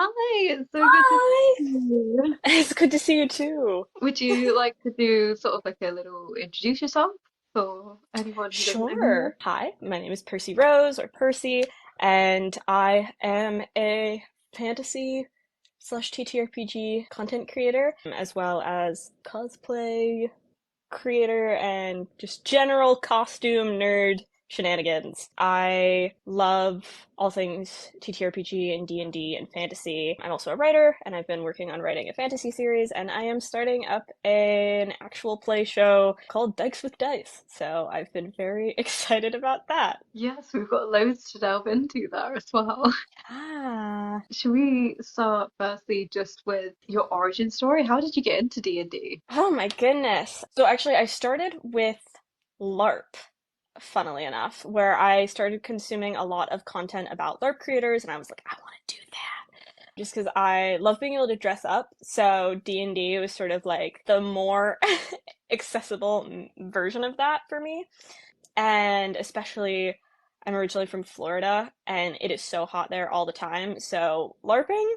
Hi, it's so good to Hi! see you. It's good to see you too. Would you like to do sort of like a little introduce yourself for anyone who doesn't know who you are? Sure. Hi, my name is Percy Rose or Percy, and I am a fantasy slash TTRPG content creator, as well as cosplay creator and just general costume nerd shenanigans. I love all things TTRPG and D&D and fantasy. I'm also a writer, and I've been working on writing a fantasy series, and I am starting up an actual play show called Dykeswithdice. So I've been very excited about that. Yes, we've got loads to delve into there as well. Ah. Should we start firstly just with your origin story? How did you get into D&D? Oh my goodness. So actually, I started with LARP, funnily enough, where I started consuming a lot of content about LARP creators, and I was like, I want to do that. Just because I love being able to dress up, so D&D was sort of like the more accessible version of that for me. And especially, I'm originally from Florida, and it is so hot there all the time, so LARPing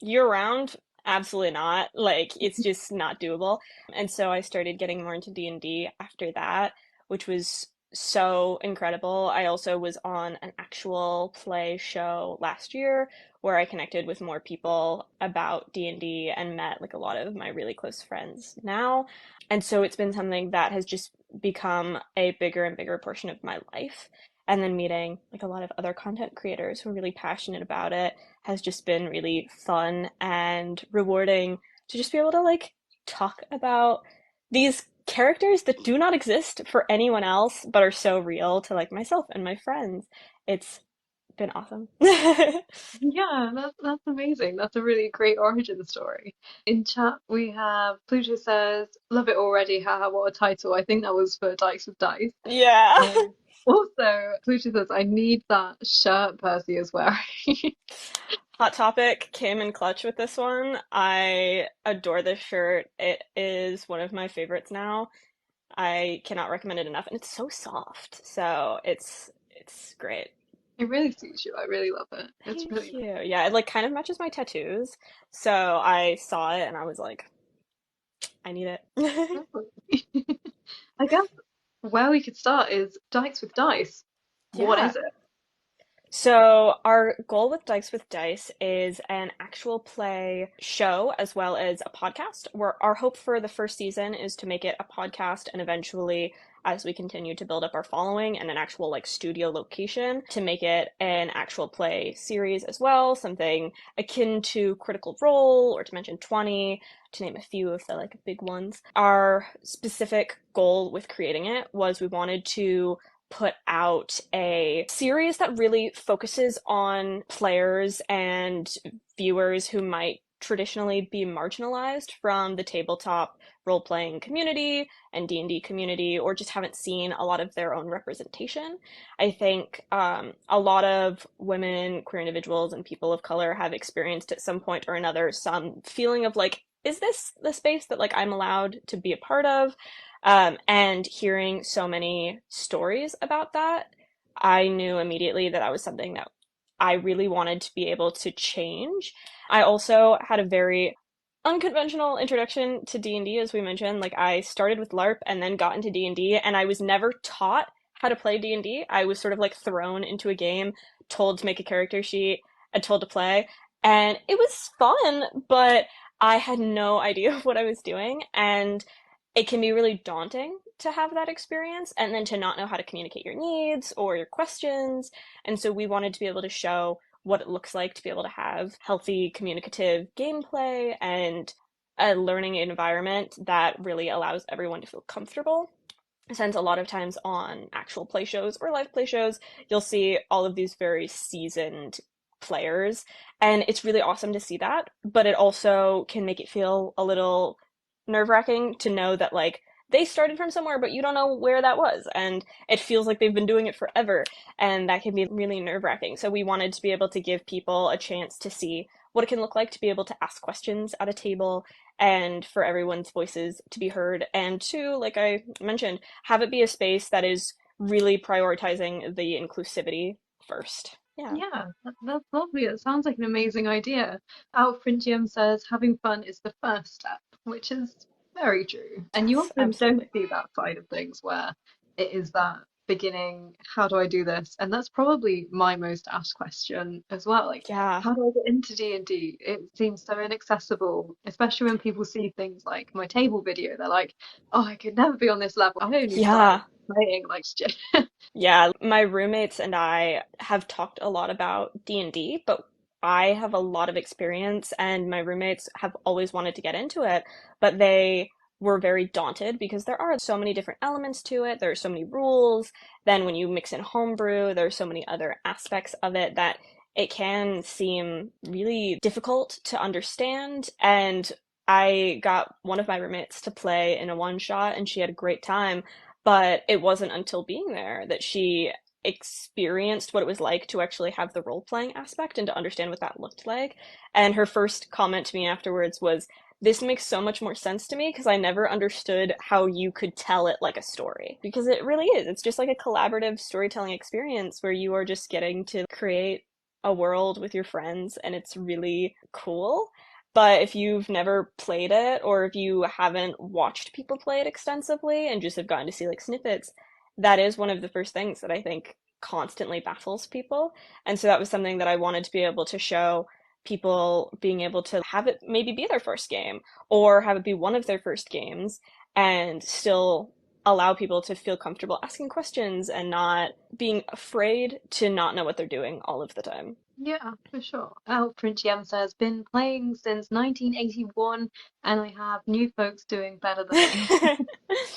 year round, absolutely not. Like it's just not doable. And so I started getting more into D&D after that, which was so incredible. I also was on an actual play show last year where I connected with more people about D&D and D and met like a lot of my really close friends now. And so it's been something that has just become a bigger and bigger portion of my life. And then meeting like a lot of other content creators who are really passionate about it has just been really fun and rewarding to just be able to like talk about these characters that do not exist for anyone else but are so real to like myself and my friends. It's been awesome. Yeah, that's amazing. That's a really great origin story. In chat, we have Pluto says, "Love it already. Haha, what a title." I think that was for Dykes with Dice. Yeah. Also, Pluto says, "I need that shirt Percy is wearing." Hot Topic came in clutch with this one. I adore this shirt. It is one of my favorites now. I cannot recommend it enough, and it's so soft. So it's great. It really suits you. I really love it. It's Thank really you. Yeah, it like kind of matches my tattoos. So I saw it and I was like, I need it. nice. I guess where we could start is Dykes with Dice. What Yeah. is it? So our goal with Dykes with Dice is an actual play show as well as a podcast. Where our hope for the first season is to make it a podcast and eventually as we continue to build up our following and an actual like studio location to make it an actual play series as well, something akin to Critical Role or Dimension 20 to name a few of the like big ones. Our specific goal with creating it was we wanted to put out a series that really focuses on players and viewers who might traditionally be marginalized from the tabletop role-playing community and D&D community or just haven't seen a lot of their own representation. I think a lot of women, queer individuals, and people of color have experienced at some point or another some feeling of like, is this the space that like I'm allowed to be a part of? And hearing so many stories about that, I knew immediately that that was something that I really wanted to be able to change. I also had a very unconventional introduction to D&D, as we mentioned. Like I started with LARP and then got into D&D, and I was never taught how to play D&D. I was sort of like thrown into a game, told to make a character sheet, and told to play. And it was fun, but I had no idea what I was doing. And it can be really daunting to have that experience and then to not know how to communicate your needs or your questions. And so we wanted to be able to show what it looks like to be able to have healthy communicative gameplay and a learning environment that really allows everyone to feel comfortable. Since a lot of times on actual play shows or live play shows, you'll see all of these very seasoned players, and it's really awesome to see that, but it also can make it feel a little nerve-wracking to know that like they started from somewhere but you don't know where that was and it feels like they've been doing it forever and that can be really nerve-wracking. So we wanted to be able to give people a chance to see what it can look like to be able to ask questions at a table and for everyone's voices to be heard and to, like I mentioned, have it be a space that is really prioritizing the inclusivity first. Yeah. Yeah, that's lovely. It sounds like an amazing idea. Alfred says having fun is the first step, which is very true. And you Yes, often don't absolutely. see that side of things where it is that beginning, how do I do this? And that's probably my most asked question as well. Like, Yeah. how do I get into D&D? It seems so inaccessible, especially when people see things like my table video. They're like, oh, I could never be on this level. I only started Yeah. playing like shit. Yeah, my roommates and I have talked a lot about D&D, but I have a lot of experience and my roommates have always wanted to get into it, but they were very daunted because there are so many different elements to it. There are so many rules. Then when you mix in homebrew, there's so many other aspects of it that it can seem really difficult to understand. And I got one of my roommates to play in a one shot and she had a great time. But it wasn't until being there that she experienced what it was like to actually have the role playing aspect and to understand what that looked like. And her first comment to me afterwards was, this makes so much more sense to me because I never understood how you could tell it like a story. Because it really is. It's just like a collaborative storytelling experience where you are just getting to create a world with your friends and it's really cool. But if you've never played it, or if you haven't watched people play it extensively and just have gotten to see like snippets, that is one of the first things that I think constantly baffles people. And so that was something that I wanted to be able to show people, being able to have it maybe be their first game or have it be one of their first games and still allow people to feel comfortable asking questions and not being afraid to not know what they're doing all of the time. Yeah, for sure. Oh, Prince Yam says, been playing since 1981, and I have new folks doing better than me.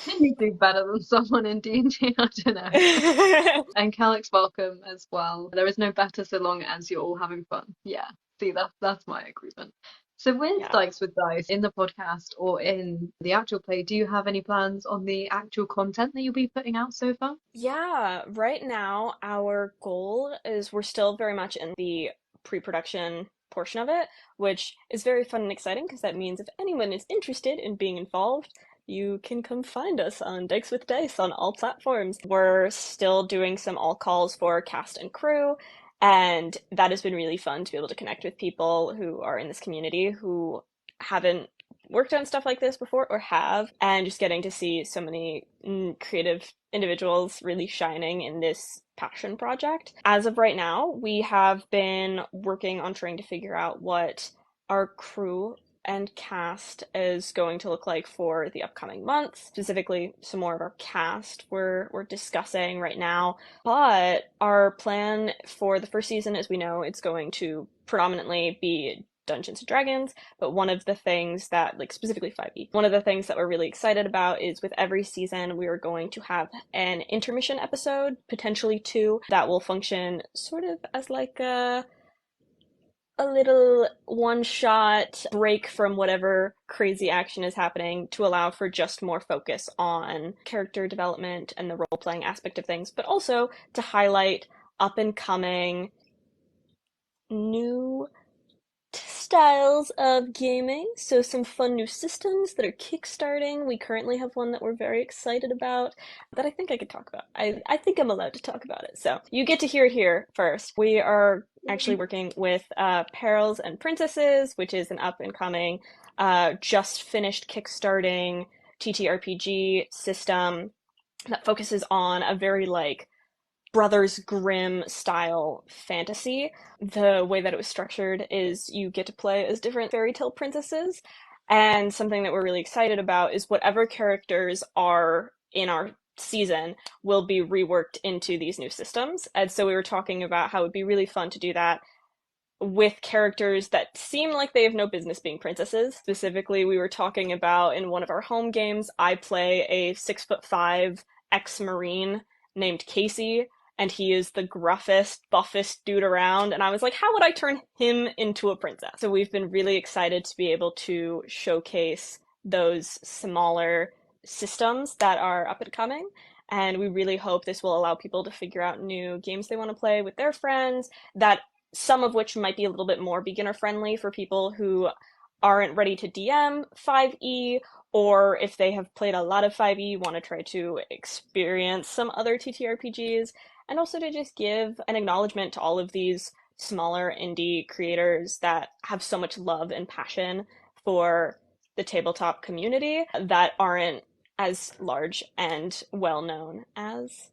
Can you do better than someone in D&D? I don't know. And Calix, welcome as well. There is no better so long as you're all having fun. Yeah, see, that's my agreement. So with Yeah. Dykes with Dice in the podcast or in the actual play, do you have any plans on the actual content that you'll be putting out so far? Yeah, right now our goal is we're still very much in the pre-production portion of it, which is very fun and exciting because that means if anyone is interested in being involved, you can come find us on Dykes with Dice on all platforms. We're still doing some all calls for cast and crew, and that has been really fun to be able to connect with people who are in this community who haven't worked on stuff like this before or have, and just getting to see so many creative individuals really shining in this passion project. As of right now, we have been working on trying to figure out what our crew and cast is going to look like for the upcoming months. Specifically, some more of our cast we're discussing right now. But our plan for the first season, as we know, it's going to predominantly be Dungeons and Dragons, but one of the things that, like specifically 5e, one of the things that we're really excited about is with every season we are going to have an intermission episode, potentially two, that will function sort of as like a little one shot break from whatever crazy action is happening to allow for just more focus on character development and the role playing aspect of things, but also to highlight up and coming new styles of gaming. So some fun new systems that are kickstarting. We currently have one that we're very excited about that I think I could talk about. I think I'm allowed to talk about it. So you get to hear it here first. We are actually working with Perils and Princesses, which is an up and coming, just finished kickstarting TTRPG system that focuses on a very like Brothers Grimm style fantasy. The way that it was structured is you get to play as different fairy tale princesses, and something that we're really excited about is whatever characters are in our season will be reworked into these new systems. And so we were talking about how it would be really fun to do that with characters that seem like they have no business being princesses. Specifically, we were talking about in one of our home games, I play a 6'5" ex-Marine named Casey, and he is the gruffest, buffest dude around. And I was like, how would I turn him into a princess? So we've been really excited to be able to showcase those smaller systems that are up and coming. And we really hope this will allow people to figure out new games they want to play with their friends that some of which might be a little bit more beginner friendly for people who aren't ready to DM 5e, or if they have played a lot of 5e, want to try to experience some other TTRPGs. and also to just give an acknowledgement to all of these smaller indie creators that have so much love and passion for the tabletop community that aren't as large and well known as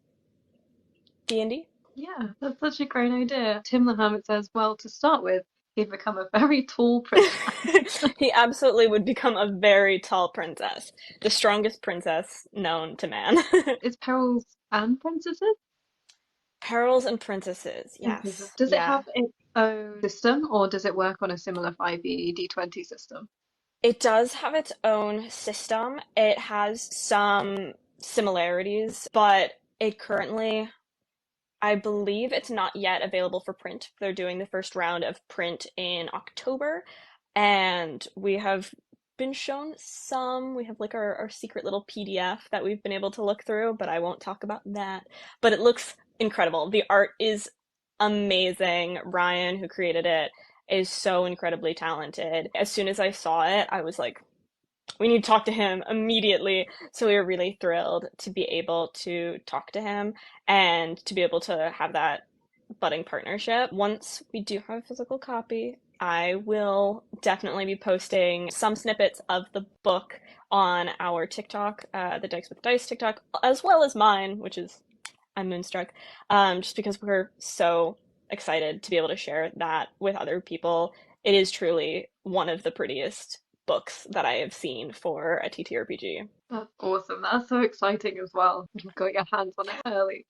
D&D. Yeah, that's such a great idea. Tim the Hermit says, well, to start with, he'd become a very tall princess. He absolutely would become a very tall princess, the strongest princess known to man. Is Perils and Princesses? Perils and Princesses, Princesses. yes. Does it Yeah. have its own system, or does it work on a similar 5e D20 system? It does have its own system. It has some similarities, but it currently, I believe it's not yet available for print. They're doing the first round of print in October, and we have been shown some. We have like our secret little PDF that we've been able to look through, but I won't talk about that. But it looks incredible. The art is amazing. Ryan, who created it, is so incredibly talented. As soon as I saw it, I was like, we need to talk to him immediately. So we were really thrilled to be able to talk to him and to be able to have that budding partnership. Once we do have a physical copy, I will definitely be posting some snippets of the book on our TikTok, the Dykeswithdice TikTok, as well as mine, which is im.moonstruck, just because we're so excited to be able to share that with other people. It is truly one of the prettiest books that I have seen for a TTRPG. That's awesome. That's so exciting as well. You've got your hands on it early.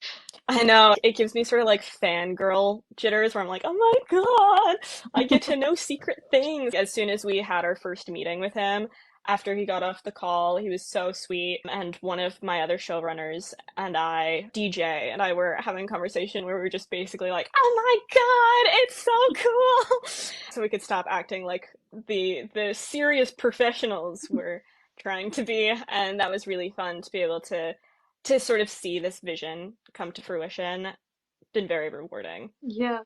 I know, it gives me sort of like fangirl jitters where I'm like, oh my god, I get to know secret things. As soon as we had our first meeting with him, after he got off the call, he was so sweet. And one of my other showrunners and I, DJ, and I were having a conversation where we were just basically like, oh my god, it's so cool. So we could stop acting like the serious professionals we're trying to be. And that was really fun to be able to sort of see this vision come to fruition. Been very rewarding. Yeah.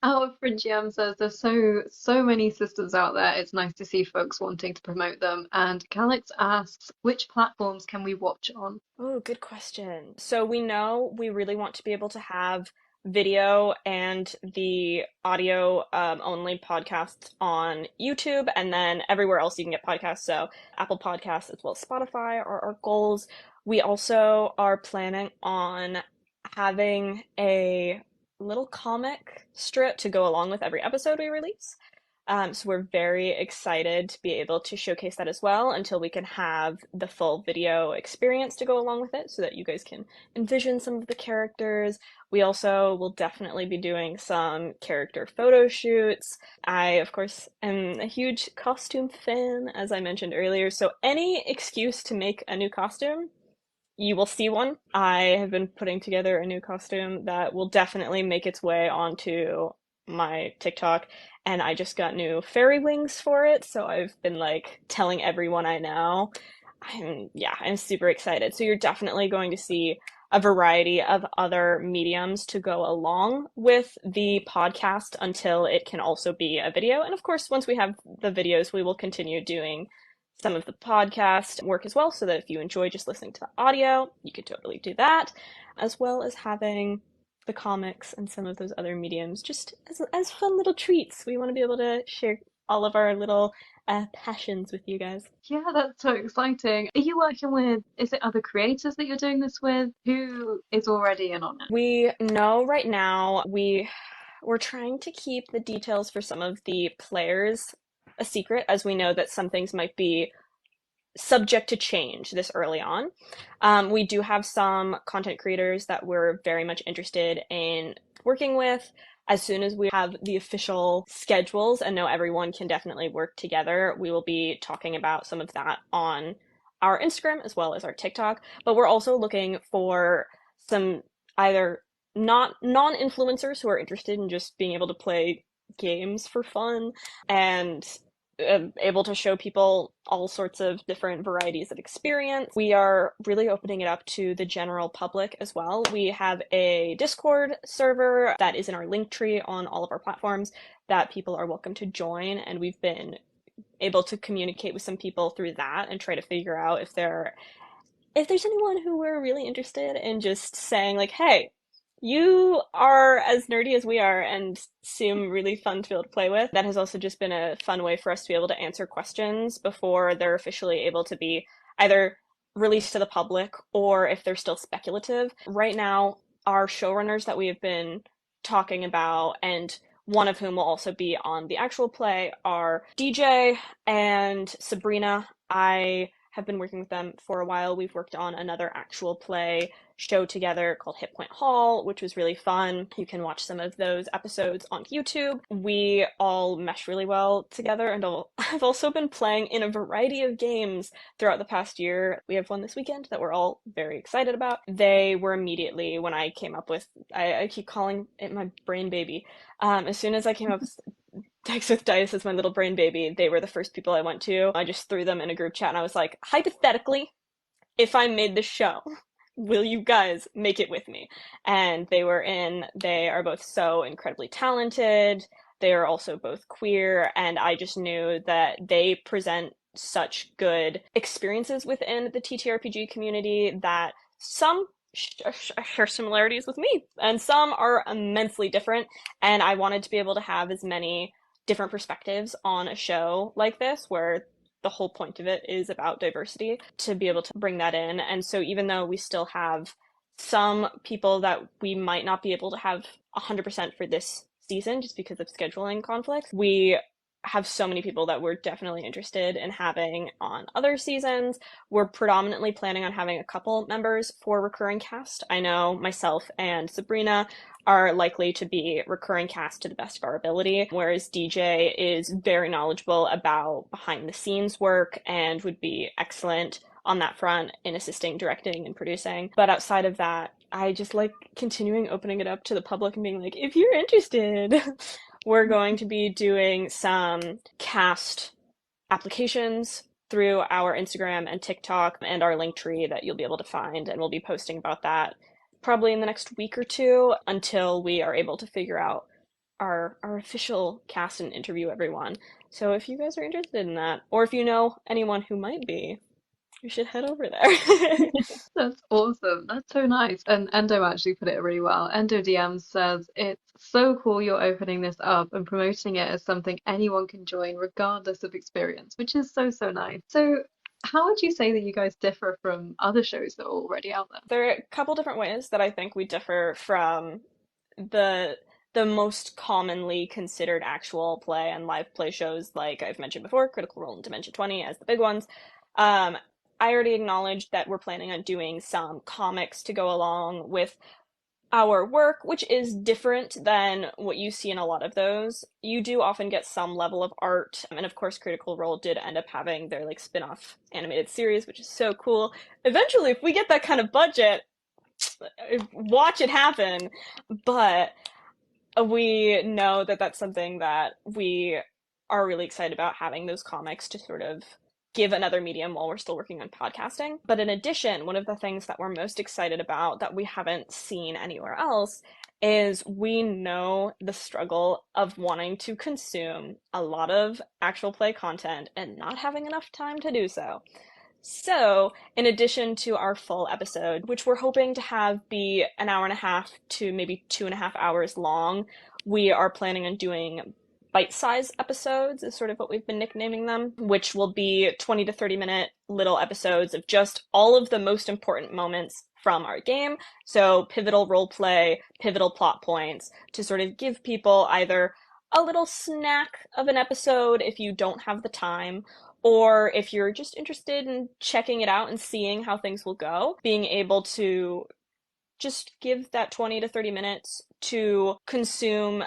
Our friend GM says there's so many systems out there. It's nice to see folks wanting to promote them. And Calix asks, which platforms can we watch on? Oh, good question. So we know we really want to be able to have video and the audio only podcasts on YouTube, and then everywhere else you can get podcasts. So Apple Podcasts as well as Spotify are our goals. We also are planning on having a little comic strip to go along with every episode we release. So we're very excited to be able to showcase that as well until we can have the full video experience to go along with it so that you guys can envision some of the characters. We also will definitely be doing some character photo shoots. I, of course, am a huge costume fan, as I mentioned earlier, so any excuse to make a new costume, you will see one. I have been putting together a new costume that will definitely make its way onto my TikTok, and I just got new fairy wings for it, so I've been like telling everyone I know. I'm super excited. So you're definitely going to see a variety of other mediums to go along with the podcast until it can also be a video. And of course, once we have the videos, we will continue doing some of the podcast work as well, so that if you enjoy just listening to the audio, you could totally do that, as well as having the comics and some of those other mediums just as fun little treats. We want to be able to share all of our little passions with you guys. Yeah, that's so exciting. Are you working with, is it other creators that you're doing this with? Who is already in on it? We know right now we're trying to keep the details for some of the players a secret, as we know that some things might be subject to change this early on. We do have some content creators that we're very much interested in working with. As soon as we have the official schedules and know everyone can definitely work together, we will be talking about some of that on our Instagram as well as our TikTok. But we're also looking for some either not non-influencers who are interested in just being able to play games for fun and able to show people all sorts of different varieties of experience. We are really opening it up to the general public as well. We have a Discord server that is in our link tree on all of our platforms that people are welcome to join, and we've been able to communicate with some people through that and try to figure out if there's anyone who we're really interested in just saying like, hey, You are as nerdy as we are and seem really fun to be able to play with. That has also just been a fun way for us to be able to answer questions before they're officially able to be either released to the public or if they're still speculative. Right now, our showrunners that we have been talking about, and one of whom will also be on the actual play, are DJ and Sabrina. I have been working with them for a while. We've worked on another actual play show together called Hit Point Hall, which was really fun. You can watch some of those episodes on YouTube. We all mesh really well together, and I've also been playing in a variety of games throughout the past year. We have one this weekend that we're all very excited about. They were immediately, when I came up with, I keep calling it my brain baby. As soon as I came up with Dykeswithdice as my little brain baby, they were the first people I went to. I just threw them in a group chat and I was like, hypothetically, if I made this show, will you guys make it with me? And they were in. They are both so incredibly talented. They are also both queer, and I just knew that they present such good experiences within the TTRPG community that some share similarities with me, and some are immensely different, and I wanted to be able to have as many different perspectives on a show like this, where the whole point of it is about diversity, to be able to bring that in. And so even though we still have some people that we might not be able to have 100% for this season just because of scheduling conflicts, we have so many people that we're definitely interested in having on other seasons. We're predominantly planning on having a couple members for recurring cast. I know myself and Sabrina are likely to be recurring cast to the best of our ability, whereas DJ is very knowledgeable about behind the scenes work and would be excellent on that front in assisting, directing, and producing. But outside of that, I just like continuing opening it up to the public and being like, if you're interested, we're going to be doing some cast applications through our Instagram and TikTok and our link tree that you'll be able to find, and we'll be posting about that probably in the next week or two until we are able to figure out our official cast and interview everyone. So if you guys are interested in that, or if you know anyone who might be, you should head over there. That's awesome. That's so nice. And Endo actually put it really well. Endo DM says, it's so cool you're opening this up and promoting it as something anyone can join regardless of experience, which is so, so nice. So, how would you say that you guys differ from other shows that are already out there? There are a couple different ways that I think we differ from the the most commonly considered actual play and live play shows, like I've mentioned before, Critical Role and Dimension 20 as the big ones. Um, I already acknowledged that we're planning on doing some comics to go along with our work, which is different than what you see in a lot of those. You do often get some level of art, and of course Critical Role did end up having their like spin-off animated series, which is so cool. Eventually, if we get that kind of budget, watch it happen. But we know that that's something that we are really excited about, having those comics to sort of give another medium while we're still working on podcasting. But in addition, one of the things that we're most excited about that we haven't seen anywhere else is we know the struggle of wanting to consume a lot of actual play content and not having enough time to do so. So, in addition to our full episode, which we're hoping to have be an hour and a half to maybe 2.5 hours long, we are planning on doing bite-sized episodes, is sort of what we've been nicknaming them, which will be 20 to 30-minute little episodes of just all of the most important moments from our game. So, pivotal roleplay, pivotal plot points, to sort of give people either a little snack of an episode if you don't have the time, or if you're just interested in checking it out and seeing how things will go, being able to just give that 20 to 30 minutes to consume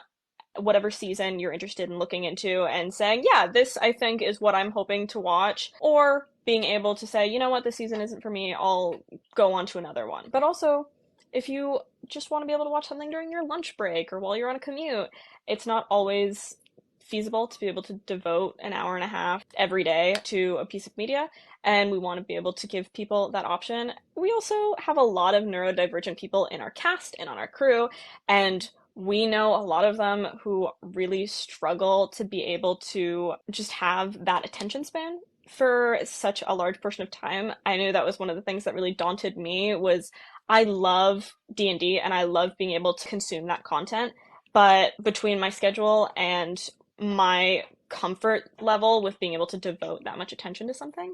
whatever season you're interested in looking into and saying, yeah, this I think is what I'm hoping to watch, or being able to say, you know what, this season isn't for me, I'll go on to another one. But also, if you just want to be able to watch something during your lunch break or while you're on a commute, it's not always feasible to be able to devote an hour and a half every day to a piece of media, and we want to be able to give people that option. We also have a lot of neurodivergent people in our cast and on our crew, and we know a lot of them who really struggle to be able to just have that attention span for such a large portion of time. I knew that was one of the things that really daunted me, was I love D&D and I love being able to consume that content, but between my schedule and my comfort level with being able to devote that much attention to something,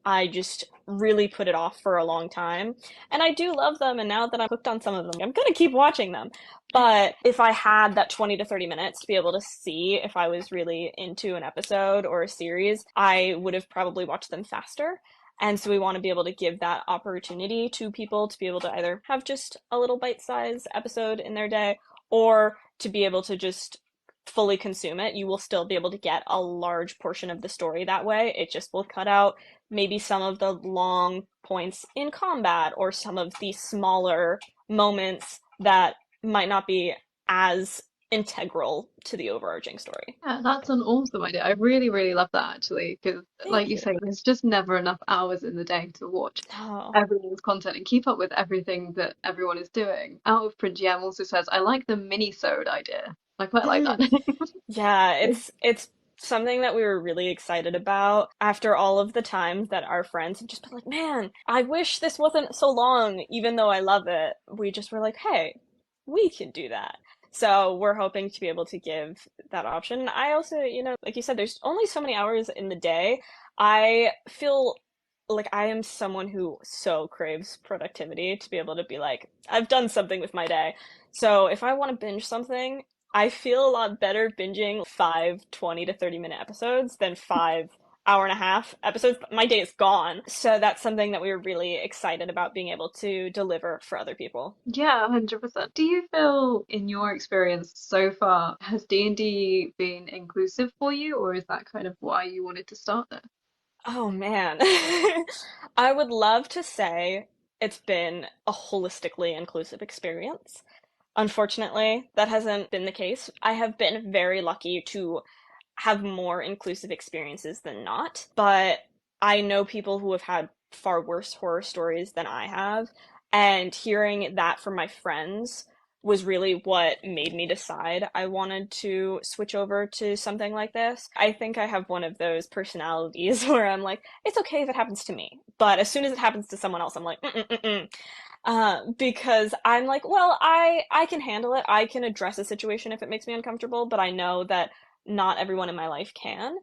I just really put it off for a long time. And I do love them, and now that I'm hooked on some of them, I'm gonna keep watching them. But if I had that 20 to 30 minutes to be able to see if I was really into an episode or a series, I would have probably watched them faster. And so we want to be able to give that opportunity to people to be able to either have just a little bite-sized episode in their day or to be able to just fully consume it. You will still be able to get a large portion of the story that way. It just will cut out maybe some of the long points in combat or some of the smaller moments that might not be as integral to the overarching story. Yeah, that's an awesome idea. I really, really love that actually, because like Thank you you. say, there's just never enough hours in the day to watch Oh. everyone's content and keep up with everything that everyone is doing. Out of Print GM also says, I like the mini-sode idea. I quite like that. Yeah, it's something that we were really excited about after all of the times that our friends have just been like, "Man, I wish this wasn't so long, even though I love it." We just were like, "Hey, we can do that." So we're hoping to be able to give that option. I also, like you said, there's only so many hours in the day. I feel like I am someone who so craves productivity to be able to be like, I've done something with my day. So if I want to binge something, I feel a lot better binging five 20 to 30-minute episodes than 5 hour and a half episodes. My day is gone. So that's something that we were really excited about being able to deliver for other people. Yeah, 100%. Do you feel, in your experience so far, has D&D been inclusive for you, or is that kind of why you wanted to start there? Oh man. I would love to say it's been a holistically inclusive experience. Unfortunately, that hasn't been the case. I have been very lucky to have more inclusive experiences than not, but I know people who have had far worse horror stories than I have, and hearing that from my friends was really what made me decide I wanted to switch over to something like this. I think I have one of those personalities where I'm like, it's okay if it happens to me, but as soon as it happens to someone else, I'm like, mm-mm-mm-mm. Because I'm like, well, I can handle it. I can address a situation if it makes me uncomfortable, but I know that not everyone in my life can.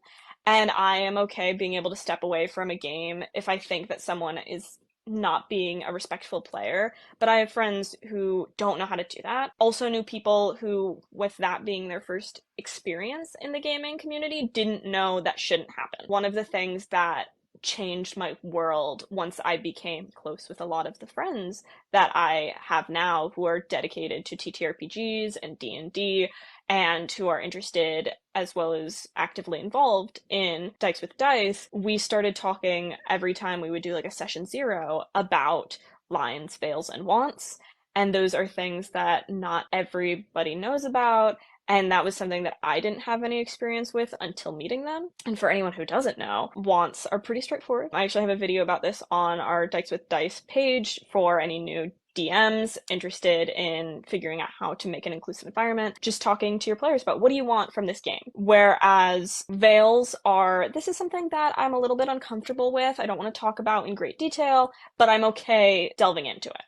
And I am okay being able to step away from a game if I think that someone is not being a respectful player. But I have friends who don't know how to do that. Also knew people who, with that being their first experience in the gaming community, didn't know that shouldn't happen. One of the things that changed my world once I became close with a lot of the friends that I have now who are dedicated to TTRPGs and D&D and who are interested as well as actively involved in Dykes with Dice, we started talking every time we would do like a session zero about lines, fails, and wants. And those are things that not everybody knows about. And that was something that I didn't have any experience with until meeting them. And for anyone who doesn't know, wants are pretty straightforward. I actually have a video about this on our Dykes with Dice page for any new DMs interested in figuring out how to make an inclusive environment, just talking to your players about what do you want from this game. Whereas veils are, this is something that I'm a little bit uncomfortable with. I don't want to talk about in great detail, but I'm okay delving into it.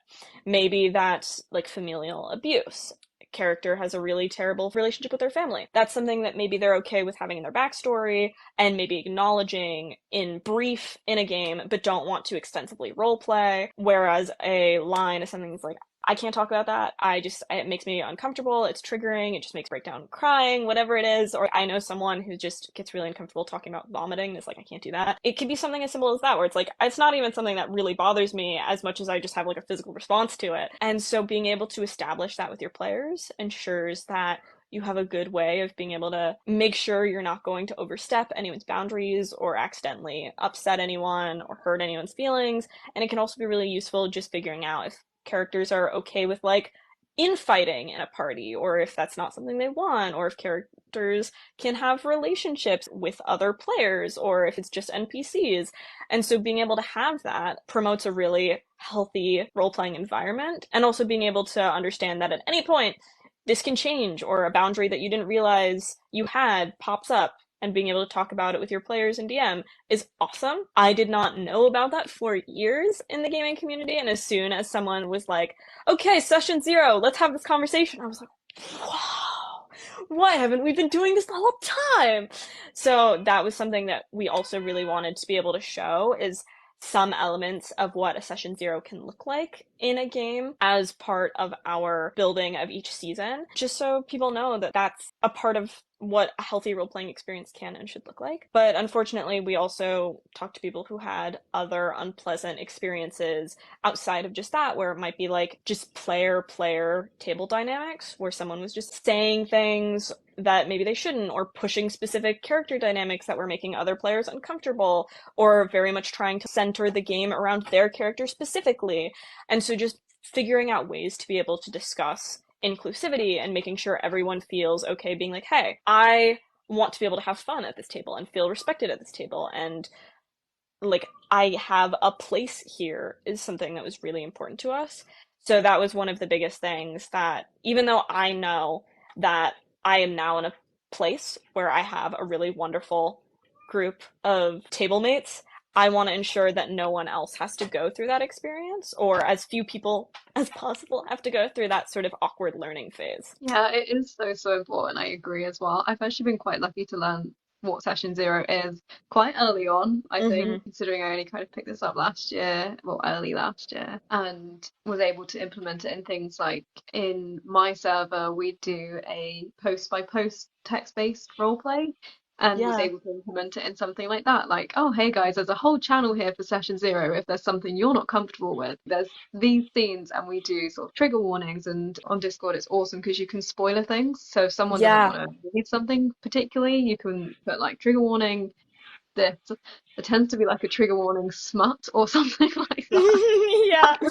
Maybe that's like familial abuse. Character has a really terrible relationship with their family. That's something that maybe they're okay with having in their backstory and maybe acknowledging in brief in a game, but don't want to extensively roleplay. Whereas a line is something that's like, I can't talk about that. It makes me uncomfortable. It's triggering. It just makes breakdown crying, whatever it is. Or I know someone who just gets really uncomfortable talking about vomiting. It's like, I can't do that. It could be something as simple as that, where it's like, it's not even something that really bothers me as much as I just have like a physical response to it. And so being able to establish that with your players ensures that you have a good way of being able to make sure you're not going to overstep anyone's boundaries or accidentally upset anyone or hurt anyone's feelings. And it can also be really useful just figuring out if characters are okay with like infighting in a party, or if that's not something they want, or if characters can have relationships with other players, or if it's just NPCs. And so being able to have that promotes a really healthy role-playing environment, and also being able to understand that at any point this can change, or a boundary that you didn't realize you had pops up, and being able to talk about it with your players and DM is awesome. I did not know about that for years in the gaming community, and as soon as someone was like, okay, session 0, let's have this conversation, I was like, wow, why haven't we been doing this the whole time? So that was something that we also really wanted to be able to show, is some elements of what a session 0 can look like in a game as part of our building of each season, just so people know that that's a part of what a healthy role-playing experience can and should look like. But unfortunately, we also talked to people who had other unpleasant experiences outside of just that, where it might be like just player-player table dynamics, where someone was just saying things that maybe they shouldn't, or pushing specific character dynamics that were making other players uncomfortable, or very much trying to center the game around their character specifically. And so just figuring out ways to be able to discuss inclusivity and making sure everyone feels okay being like, hey, I want to be able to have fun at this table and feel respected at this table, and like I have a place here, is something that was really important to us. So that was one of the biggest things, that even though I know that I am now in a place where I have a really wonderful group of table mates, I want to ensure that no one else has to go through that experience, or as few people as possible have to go through that sort of awkward learning phase. Yeah, it is so, so important. I agree as well. I've actually been quite lucky to learn what session 0 is quite early on, I Mm-hmm. think, considering I only kind of picked this up last year, well, early last year, and was able to implement it in things like in my server, we do a post by post text-based roleplay. And was Yeah. able to implement it in something like that, like, oh, hey guys, there's a whole channel here for session 0. If there's something you're not comfortable with, there's these scenes, and we do sort of trigger warnings. And on Discord, it's awesome because you can spoiler things. So if someone doesn't Yeah. want to read something particularly, you can put like trigger warning. This there tends to be like a trigger warning smut or something like that. Yeah.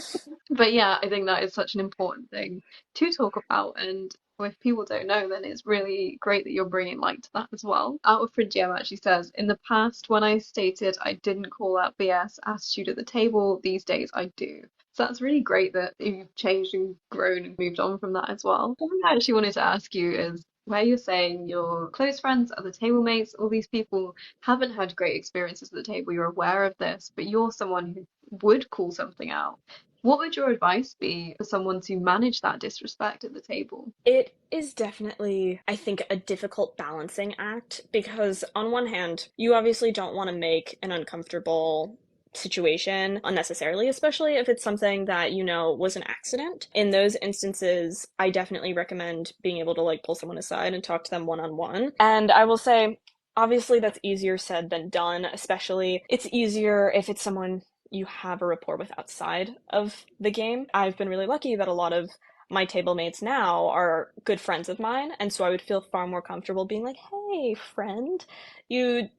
But yeah, I think that is such an important thing to talk about. And if people don't know, then it's really great that you're bringing light to that as well. Out of Phrygium actually says, in the past, when I stated I didn't call out BS attitude at the table, these days I do. So that's really great that you've changed and grown and moved on from that as well. Something I actually wanted to ask you is, where you're saying your close friends, other table mates, all these people haven't had great experiences at the table, you're aware of this, but you're someone who would call something out. What would your advice be for someone to manage that disrespect at the table? It is definitely, I think, a difficult balancing act, because on one hand, you obviously don't want to make an uncomfortable situation unnecessarily, especially if it's something that you know was an accident. In those instances, I definitely recommend being able to like pull someone aside and talk to them one on one. And I will say, obviously that's easier said than done, especially it's easier if it's someone you have a rapport with outside of the game. I've been really lucky that a lot of my table mates now are good friends of mine, and so I would feel far more comfortable being like, hey, friend, you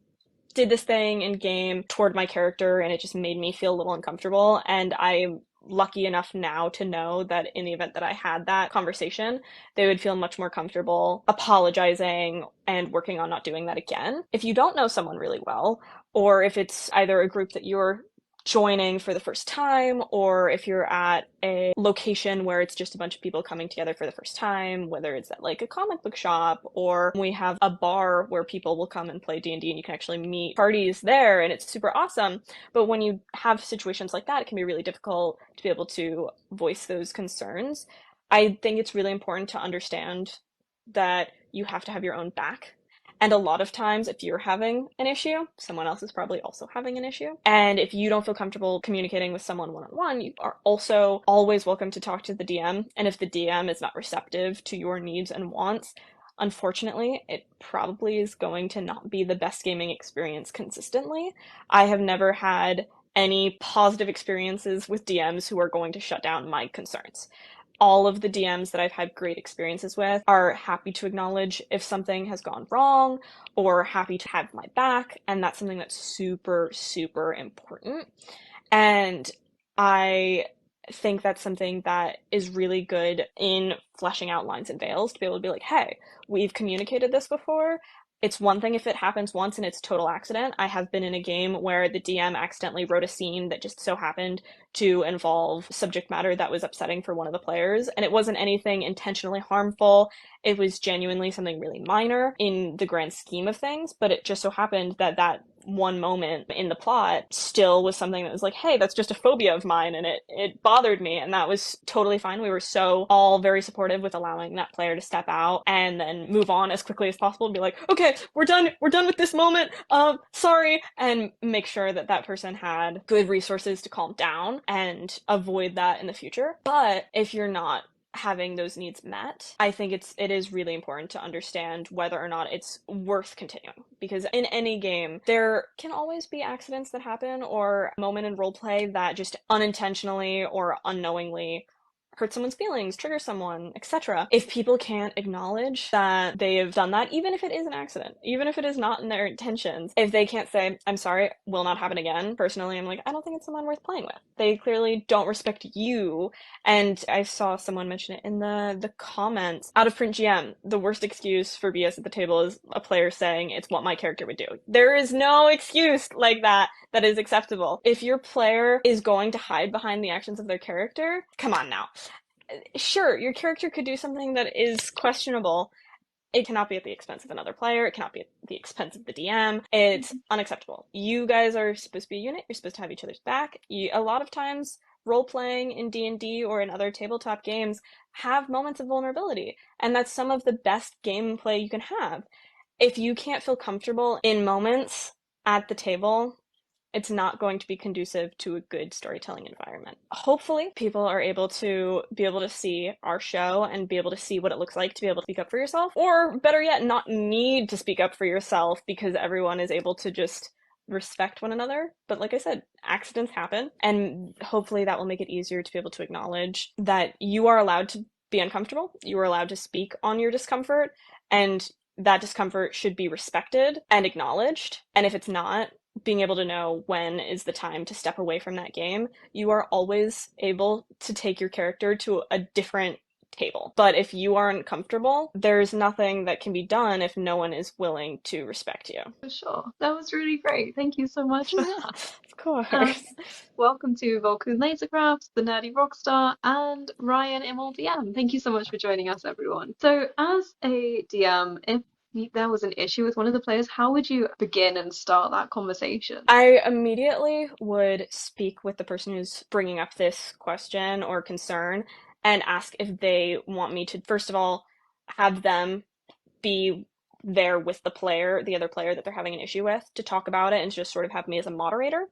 did this thing in game toward my character and it just made me feel a little uncomfortable. And I'm lucky enough now to know that in the event that I had that conversation, they would feel much more comfortable apologizing and working on not doing that again. If you don't know someone really well, or if it's either a group that you're joining for the first time, or if you're at a location where it's just a bunch of people coming together for the first time, whether it's at like a comic book shop, or we have a bar where people will come and play D&D and you can actually meet parties there and it's super awesome. But when you have situations like that, it can be really difficult to be able to voice those concerns. I think it's really important to understand that you have to have your own back. And a lot of times, if you're having an issue, someone else is probably also having an issue. And if you don't feel comfortable communicating with someone one on one, you are also always welcome to talk to the DM. And if the DM is not receptive to your needs and wants, unfortunately, it probably is going to not be the best gaming experience consistently. I have never had any positive experiences with DMs who are going to shut down my concerns. All of the DMs that I've had great experiences with are happy to acknowledge if something has gone wrong, or happy to have my back, and that's something that's super, super important. And I think that's something that is really good in fleshing out lines and veils, to be able to be like, hey, we've communicated this before. It's one thing if it happens once and it's total accident. I have been in a game where the DM accidentally wrote a scene that just so happened to involve subject matter that was upsetting for one of the players, and it wasn't anything intentionally harmful. It was genuinely something really minor in the grand scheme of things, but it just so happened that that one moment in the plot still was something that was like, hey, that's just a phobia of mine, and it bothered me, and that was totally fine. We were so all very supportive with allowing that player to step out and then move on as quickly as possible and be like, okay, we're done with this moment, sorry, and make sure that that person had good resources to calm down and avoid that in the future. But if you're not having those needs met, I think it is really important to understand whether or not it's worth continuing, because in any game there can always be accidents that happen or a moment in roleplay that just unintentionally or unknowingly hurt someone's feelings, trigger someone, etc. If people can't acknowledge that they have done that, even if it is an accident, even if it is not in their intentions, if they can't say, I'm sorry, will not happen again, personally, I'm like, I don't think it's someone worth playing with. They clearly don't respect you. And I saw someone mention it in the comments. Out of print GM, the worst excuse for BS at the table is a player saying it's what my character would do. There is no excuse like that that is acceptable. If your player is going to hide behind the actions of their character, come on now. Sure, your character could do something that is questionable. It cannot be at the expense of another player. It cannot be at the expense of the DM. It's unacceptable. You guys are supposed to be a unit. You're supposed to have each other's back. A lot of times, role-playing in D&D or in other tabletop games have moments of vulnerability, and that's some of the best gameplay you can have. If you can't feel comfortable in moments at the table, it's not going to be conducive to a good storytelling environment. Hopefully, people are able to see our show and be able to see what it looks like to be able to speak up for yourself, or better yet, not need to speak up for yourself because everyone is able to just respect one another. But like I said, accidents happen, and hopefully that will make it easier to be able to acknowledge that you are allowed to be uncomfortable, you are allowed to speak on your discomfort, and that discomfort should be respected and acknowledged. And if it's not, being able to know when is the time to step away from that game. You are always able to take your character to a different table. But if you aren't comfortable, there's nothing that can be done if no one is willing to respect you. For sure. That was really great. Thank you so much for that. Of course. Welcome to Volkun Lasercrafts, the Nerdy Rockstar, and Ryan DM. Thank you so much for joining us, everyone. So, as a DM, if there was an issue with one of the players, how would you begin and start that conversation? I immediately would speak with the person who's bringing up this question or concern and ask if they want me to, first of all, have them be there with the other player that they're having an issue with, to talk about it and just sort of have me as a moderator,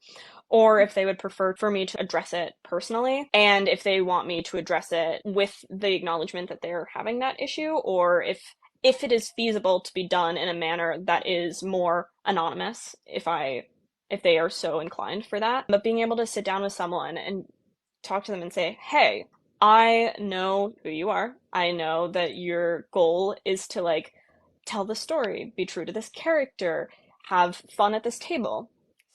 or if they would prefer for me to address it personally, and if they want me to address it with the acknowledgement that they're having that issue, or if it is feasible to be done in a manner that is more anonymous, if they are so inclined for that. But being able to sit down with someone and talk to them and say, hey, I know who you are. I know that your goal is to like tell the story, be true to this character, have fun at this table.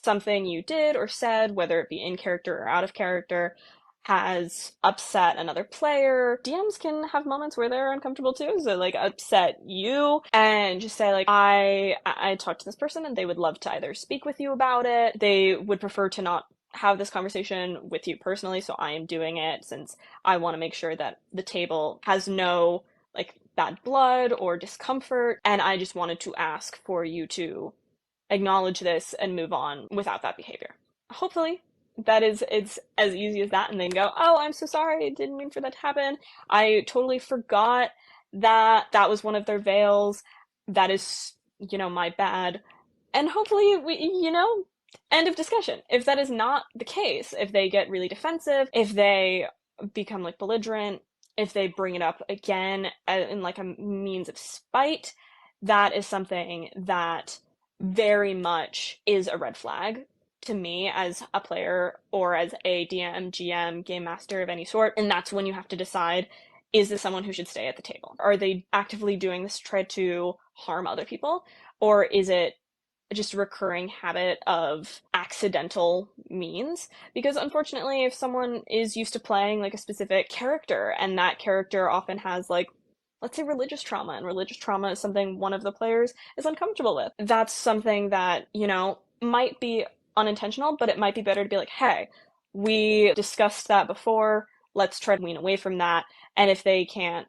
Something you did or said, whether it be in character or out of character, has upset another player. DMs can have moments where they're uncomfortable too, so like upset you, and just say like, I talked to this person and they would love to either speak with you about it, they would prefer to not have this conversation with you personally, so I am doing it since I want to make sure that the table has no like bad blood or discomfort, and I just wanted to ask for you to acknowledge this and move on without that behavior. Hopefully it's as easy as that, and then go, oh, I'm so sorry, I didn't mean for that to happen, I totally forgot that was one of their veils, that is, my bad. And hopefully we, end of discussion. If that is not the case, if they get really defensive, if they become like belligerent, if they bring it up again in like a means of spite, that is something that very much is a red flag to me as a player or as a DM, GM, game master of any sort. And that's when you have to decide, is this someone who should stay at the table? Are they actively doing this to try to harm other people? Or is it just a recurring habit of accidental means? Because unfortunately, if someone is used to playing like a specific character and that character often has like let's say religious trauma, and religious trauma is something one of the players is uncomfortable with. That's something that, might be unintentional, but it might be better to be like, hey, we discussed that before, let's try to wean away from that. And if they can't,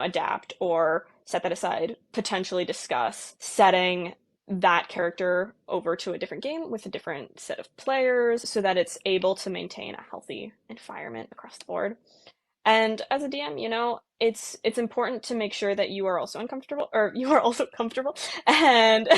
adapt or set that aside, potentially discuss setting that character over to a different game with a different set of players so that it's able to maintain a healthy environment across the board. And as a DM, it's important to make sure that you are also uncomfortable, or you are also comfortable, and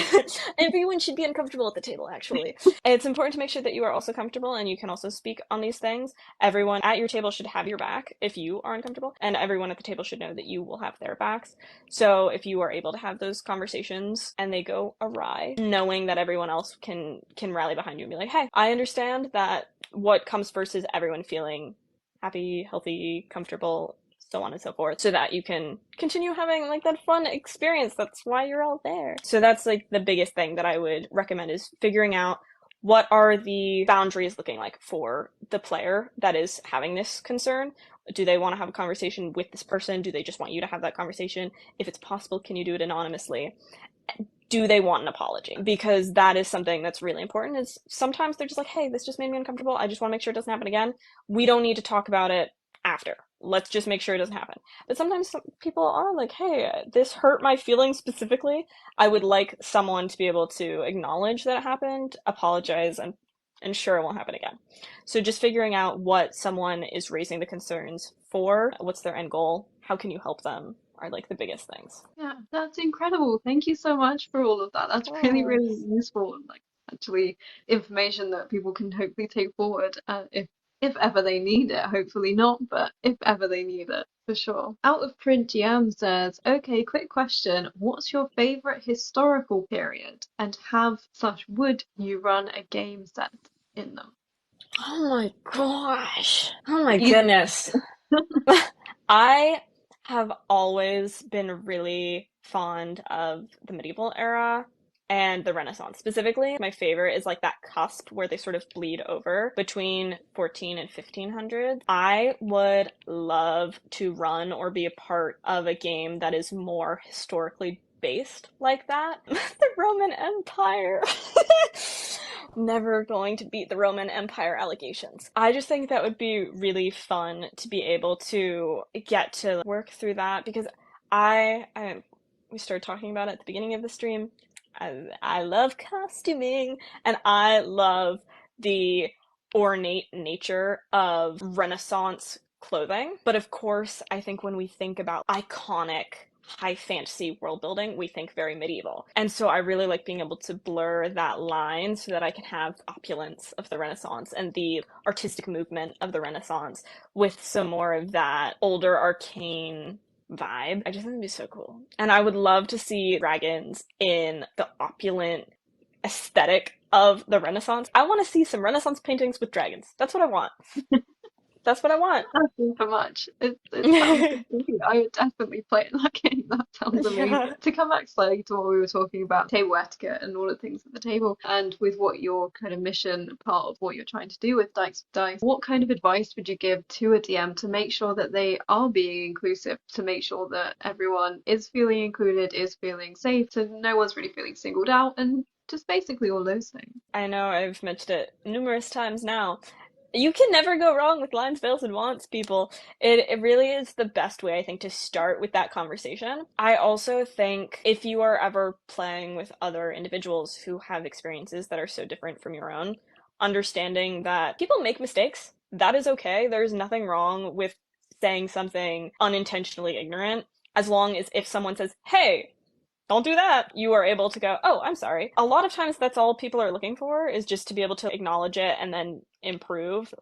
everyone should be uncomfortable at the table, actually. It's important to make sure that you are also comfortable and you can also speak on these things. Everyone at your table should have your back if you are uncomfortable, and everyone at the table should know that you will have their backs. So if you are able to have those conversations and they go awry, knowing that everyone else can rally behind you and be like, hey, I understand that what comes first is everyone feeling happy, healthy, comfortable, so on and so forth, so that you can continue having like that fun experience. That's why you're all there. So that's like the biggest thing that I would recommend, is figuring out what are the boundaries looking like for the player that is having this concern. Do they want to have a conversation with this person? Do they just want you to have that conversation? If it's possible, can you do it anonymously? Do they want an apology? Because that is something that's really important. Is sometimes they're just like, hey, this just made me uncomfortable. I just want to make sure it doesn't happen again. We don't need to talk about it after. Let's just make sure it doesn't happen. But sometimes some people are like, hey, this hurt my feelings specifically. I would like someone to be able to acknowledge that it happened, apologize, and ensure it won't happen again. So just figuring out what someone is raising the concerns for, what's their end goal, how can you help them, are like the biggest things. Yeah, that's incredible. Thank you so much for all of that. Of That's really, really course. useful and like actually information that people can hopefully take forward if ever they need it. Hopefully not, but if ever they need it, for sure. Out of Print GM says, okay, quick question. What's your favorite historical period and have/would you run a game set in them? Oh my gosh. Oh my Easy. goodness. I have always been really fond of the medieval era and the Renaissance. Specifically, my favorite is like that cusp where they sort of bleed over between 14 and 1500. I would love to run or be a part of a game that is more historically based like that. The Roman Empire. Never going to beat the Roman Empire allegations. I just think that would be really fun to be able to get to work through that, because we started talking about it at the beginning of the stream. I love costuming, and I love the ornate nature of Renaissance clothing. But of course, I think when we think about iconic high fantasy world building, we think very medieval. And so I really like being able to blur that line so that I can have opulence of the Renaissance and the artistic movement of the Renaissance with some more of that older arcane vibe. I just think it'd be so cool. And I would love to see dragons in the opulent aesthetic of the Renaissance. I want to see some Renaissance paintings with dragons. That's what I want. That's what I want. Thank you so much. It sounds good to me. I would definitely play it in that game. That sounds amazing. Yeah. To come back slightly to what we were talking about, table etiquette and all the things at the table, and with what your kind of mission, part of what you're trying to do with Dykes with Dice, what kind of advice would you give to a DM to make sure that they are being inclusive, to make sure that everyone is feeling included, is feeling safe, so no one's really feeling singled out, and just basically all those things. I know I've mentioned it numerous times now. You can never go wrong with lines, veils, and wants, people. It really is the best way, I think, to start with that conversation. I also think if you are ever playing with other individuals who have experiences that are so different from your own, understanding that people make mistakes, that is okay. There's nothing wrong with saying something unintentionally ignorant, as long as if someone says, hey, don't do that, you are able to go, oh, I'm sorry. A lot of times that's all people are looking for, is just to be able to acknowledge it and then improve.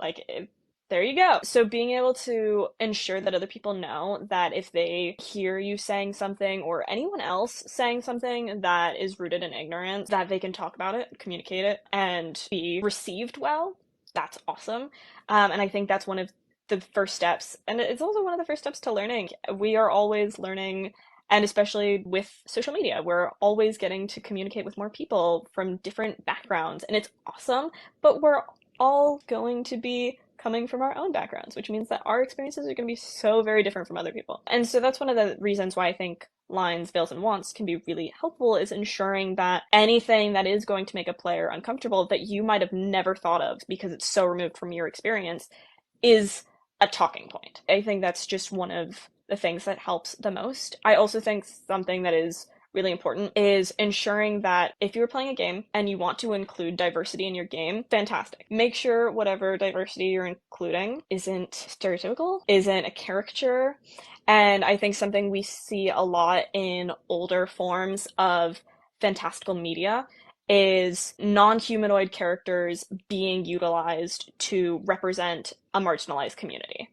There you go. So being able to ensure that other people know that if they hear you saying something, or anyone else saying something that is rooted in ignorance, that they can talk about it, communicate it, and be received well, that's awesome. And I think that's one of the first steps. And it's also one of the first steps to learning. We are always learning, and especially with social media, we're always getting to communicate with more people from different backgrounds, and it's awesome, but we're all going to be coming from our own backgrounds, which means that our experiences are going to be so very different from other people. And so that's one of the reasons why I think lines, veils, and wants can be really helpful, is ensuring that anything that is going to make a player uncomfortable that you might have never thought of because it's so removed from your experience is a talking point. I think that's just one of the things that helps the most. I also think something that is really important is ensuring that if you're playing a game and you want to include diversity in your game, fantastic. Make sure whatever diversity you're including isn't stereotypical, isn't a caricature. And I think something we see a lot in older forms of fantastical media is non-humanoid characters being utilized to represent a marginalized community.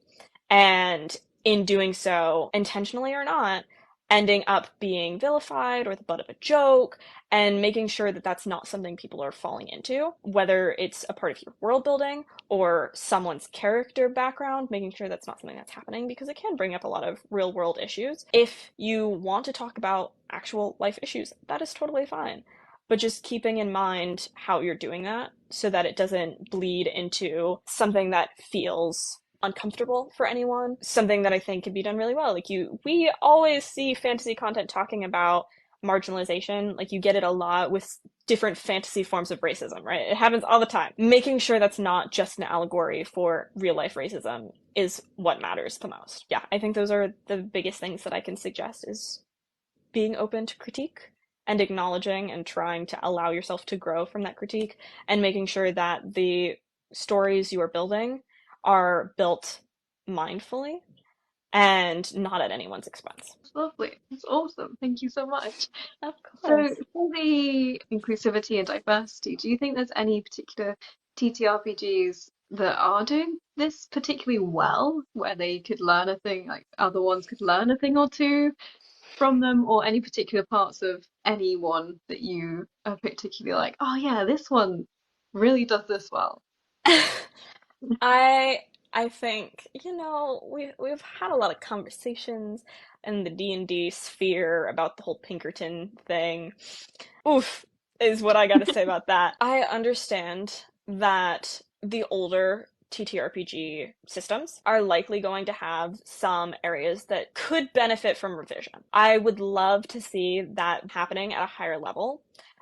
And in doing so, intentionally or not, ending up being vilified or the butt of a joke, and making sure that that's not something people are falling into, whether it's a part of your world building or someone's character background, making sure that's not something that's happening, because it can bring up a lot of real world issues. If you want to talk about actual life issues, that is totally fine. But just keeping in mind how you're doing that so that it doesn't bleed into something that feels uncomfortable for anyone. Something that I think can be done really well. Like we always see fantasy content talking about marginalization. Like you get it a lot with different fantasy forms of racism, right? It happens all the time. Making sure that's not just an allegory for real life racism is what matters the most. Yeah, I think those are the biggest things that I can suggest, is being open to critique and acknowledging and trying to allow yourself to grow from that critique, and making sure that the stories you are building are built mindfully and not at anyone's expense. That's lovely. That's awesome. Thank you so much. Of So, course. for the inclusivity and diversity, do you think there's any particular TTRPGs that are doing this particularly well, where they could learn a thing, like other ones could learn a thing or two from them, or any particular parts of any one that you are particularly like, oh yeah, this one really does this well? I I think, we've had a lot of conversations in the D&D sphere about the whole Pinkerton thing. Oof, is what I gotta say about that. I understand that the older TTRPG systems are likely going to have some areas that could benefit from revision. I would love to see that happening at a higher level,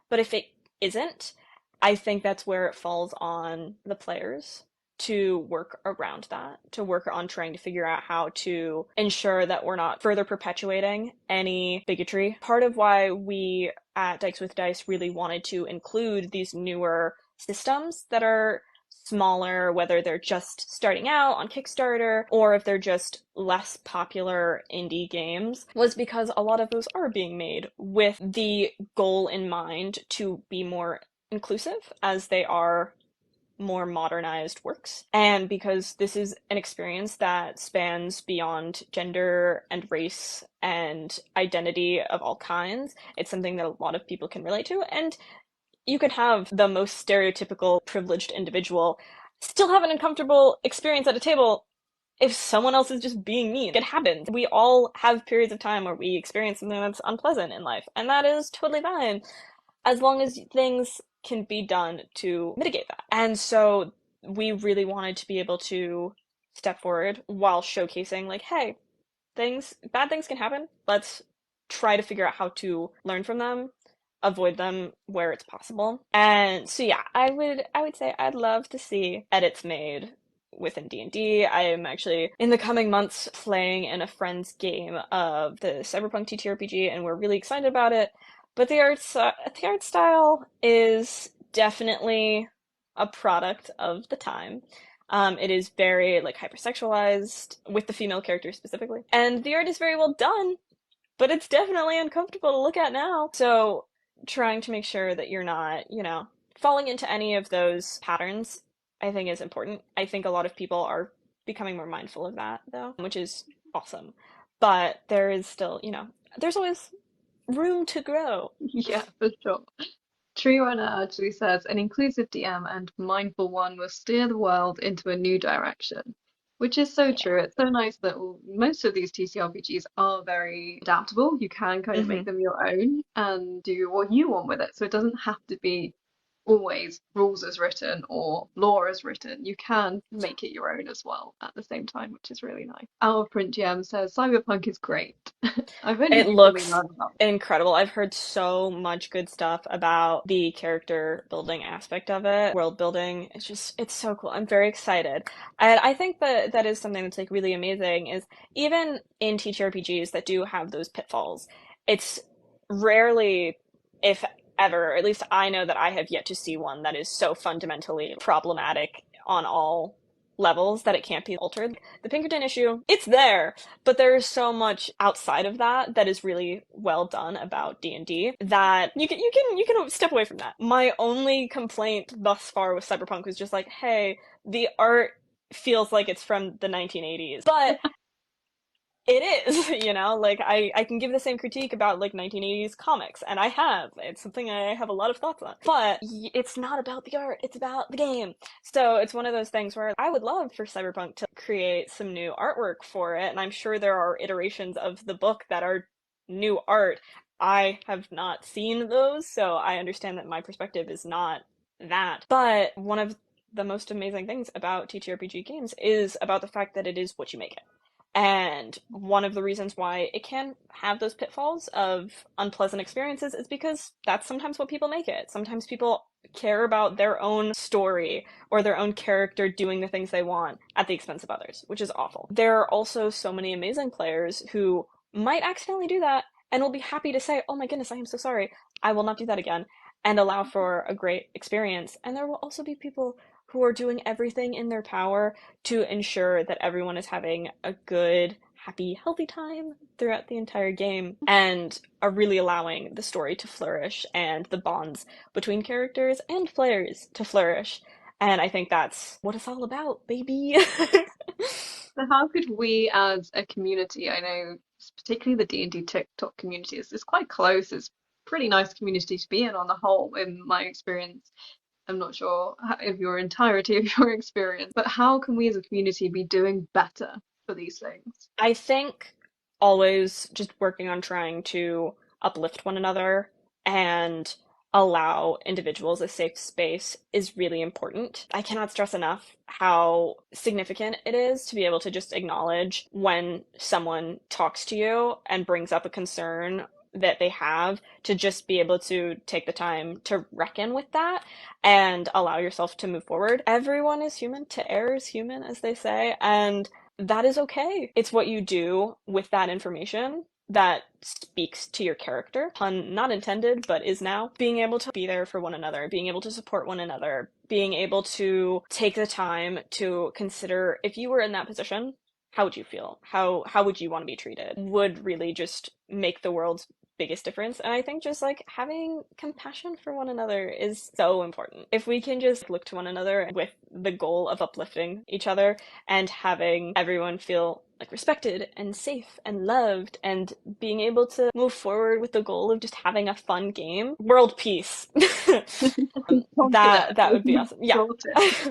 but if it isn't, I think that's where it falls on the players to work around that, to work on trying to figure out how to ensure that we're not further perpetuating any bigotry. Part of why we at Dykes with Dice really wanted to include these newer systems that are smaller, whether they're just starting out on Kickstarter or if they're just less popular indie games, was because a lot of those are being made with the goal in mind to be more inclusive as they are more modernized works. And because this is an experience that spans beyond gender and race and identity of all kinds, it's something that a lot of people can relate to. And you can have the most stereotypical privileged individual still have an uncomfortable experience at a table if someone else is just being mean. It happens. We all have periods of time where we experience something that's unpleasant in life, and that is totally fine as long as things can be done to mitigate that. And so we really wanted to be able to step forward while showcasing, like, hey, bad things can happen. Let's try to figure out how to learn from them, avoid them where it's possible. And so yeah, I would say I'd love to see edits made within D&D. I am actually in the coming months playing in a friend's game of the Cyberpunk TTRPG, and we're really excited about it. But the art style is definitely a product of the time. It is very like hypersexualized with the female characters specifically, and the art is very well done, but it's definitely uncomfortable to look at now. So trying to make sure that you're not, falling into any of those patterns, I think is important. I think a lot of people are becoming more mindful of that though, which is awesome. But there is still, there's always room to grow. Yeah, for sure. Tree Runner actually says an inclusive DM and mindful one will steer the world into a new direction, which is so Yeah. true. It's so nice that most of these TTRPGs are very adaptable. You can kind of make Hmm. them your own and do what you want with it. So it doesn't have to be always rules as written or lore as written. You can make it your own as well at the same time, which is really nice. Our print GM says Cyberpunk is great. I've only It recently looks learned about incredible. I've heard so much good stuff about the character building aspect of it, world building. It's so cool. I'm very excited. And I think that that is something that's like really amazing is even in TTRPGs that do have those pitfalls, it's rarely, if ever, or at least I know that I have yet to see one that is so fundamentally problematic on all levels that it can't be altered. The Pinkerton issue, it's there, but there's so much outside of that that is really well done about D&D that you can step away from that. My only complaint thus far with Cyberpunk was just like, hey, the art feels like it's from the 1980s, but it is, like I can give the same critique about like 1980s comics, and I have. It's something I have a lot of thoughts on. But it's not about the art, it's about the game. So it's one of those things where I would love for Cyberpunk to create some new artwork for it, and I'm sure there are iterations of the book that are new art. I have not seen those, so I understand that my perspective is not that. But one of the most amazing things about TTRPG games is about the fact that it is what you make it. And one of the reasons why it can have those pitfalls of unpleasant experiences is because that's sometimes what people make it. Sometimes people care about their own story or their own character doing the things they want at the expense of others, which is awful. There are also so many amazing players who might accidentally do that and will be happy to say, oh my goodness, I am so sorry. I will not do that again, and allow for a great experience. And there will also be people who are doing everything in their power to ensure that everyone is having a good, happy, healthy time throughout the entire game and are really allowing the story to flourish and the bonds between characters and players to flourish. And I think that's what it's all about, baby. So how could we as a community, I know particularly the D&D TikTok community is quite close, it's a pretty nice community to be in on the whole, in my experience. I'm not sure of your entirety of your experience, but how can we as a community be doing better for these things? I think always just working on trying to uplift one another and allow individuals a safe space is really important. I cannot stress enough how significant it is to be able to just acknowledge when someone talks to you and brings up a concern that they have, to just be able to take the time to reckon with that and allow yourself to move forward. Everyone is human, to err is human, as they say, and that is okay. It's what you do with that information that speaks to your character. Pun not intended, but is now. Being able to be there for one another, being able to support one another, being able to take the time to consider if you were in that position, how would you feel? How would you want to be treated? Would really just make the world's biggest difference. And I think just like having compassion for one another is so important. If we can just look to one another with the goal of uplifting each other and having everyone feel like respected and safe and loved and being able to move forward with the goal of just having a fun game, world peace. That would be awesome. Yeah.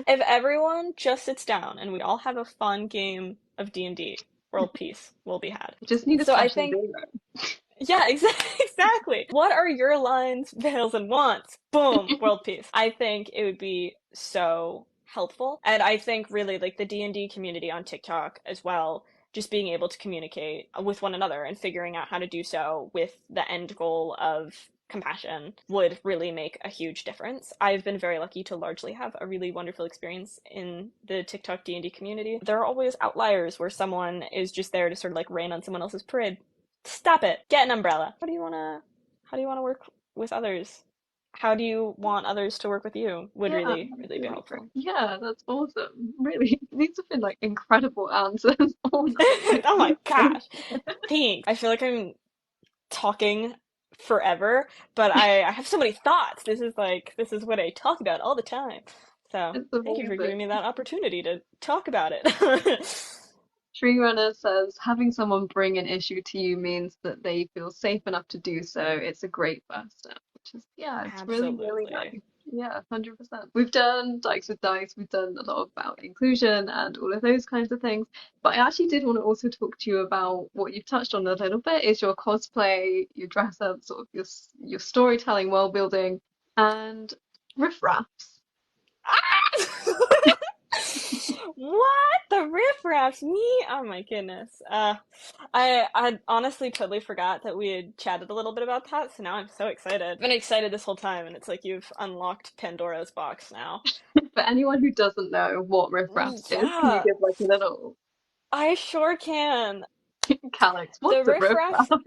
If everyone just sits down and we all have a fun game of D&D, world peace will be had. Just need a So I session think zero. yeah, exactly. What are your lines, veils, and wants? Boom, world peace. I think it would be so helpful. And I think really like the D&D community on TikTok as well, just being able to communicate with one another and figuring out how to do so with the end goal of compassion would really make a huge difference. I've been very lucky to largely have a really wonderful experience in the TikTok D&D community. There are always outliers where someone is just there to sort of like rain on someone else's parade. Stop it. Get an umbrella. How do you want to work with others? How do you want others to work with you? Would Yeah, really, that's really be really great. helpful. Yeah, that's awesome. Really, these have been like incredible answers all night. Like, Oh my gosh. Thanks. I feel like I'm talking forever, but I have so many thoughts. This is what I talk about all the time. So it's thank you for amazing. giving me that opportunity to talk about it. Tree Runner says having someone bring an issue to you means that they feel safe enough to do so. It's a great first step, which is, yeah, it's really, really Absolutely. nice. Yeah, 100%. We've done Dykes with Dice, we've done a lot about inclusion and all of those kinds of things. But I actually did want to also talk to you about what you've touched on a little bit is your cosplay, your dress up, sort of your storytelling, world building. And Riff Raffs. Ah! What? The Riff Raffs? Me? Oh my goodness. I honestly totally forgot that we had chatted a little bit about that, so now I'm so excited. I've been excited this whole time, and it's like you've unlocked Pandora's box now. For anyone who doesn't know what Riff Raffs is, can you Yeah, give like a little I sure can. Calix? The What's a Riff Riff Raffs. Raff?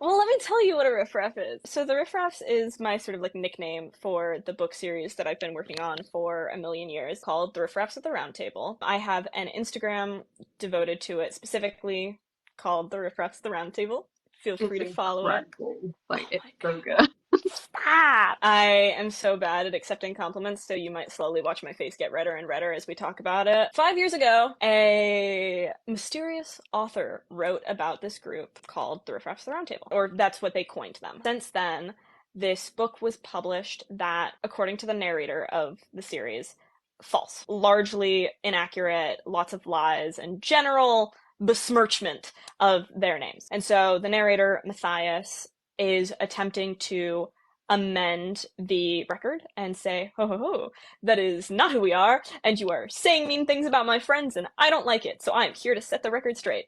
Well, let me tell you what a Riff Raff is. So, the Riff Raffs is my sort of like nickname for the book series that I've been working on for a million years called the Riff Raffs of the Roundtable. I have an Instagram devoted to it specifically called the Riff Raffs of the Roundtable. Feel free It's to follow it. incredible. Like Oh it's my so good. Stop! I am so bad at accepting compliments, so you might slowly watch my face get redder and redder as we talk about it. 5 years ago, a mysterious author wrote about this group called the Riffraffs of the Roundtable, or that's what they coined them. Since then, this book was published that, according to the narrator of the series, false. Largely inaccurate, lots of lies, and general besmirchment of their names. And so the narrator, Matthias, is attempting to amend the record and say, ho ho ho, that is not who we are, and you are saying mean things about my friends, and I don't like it, so I'm here to set the record straight.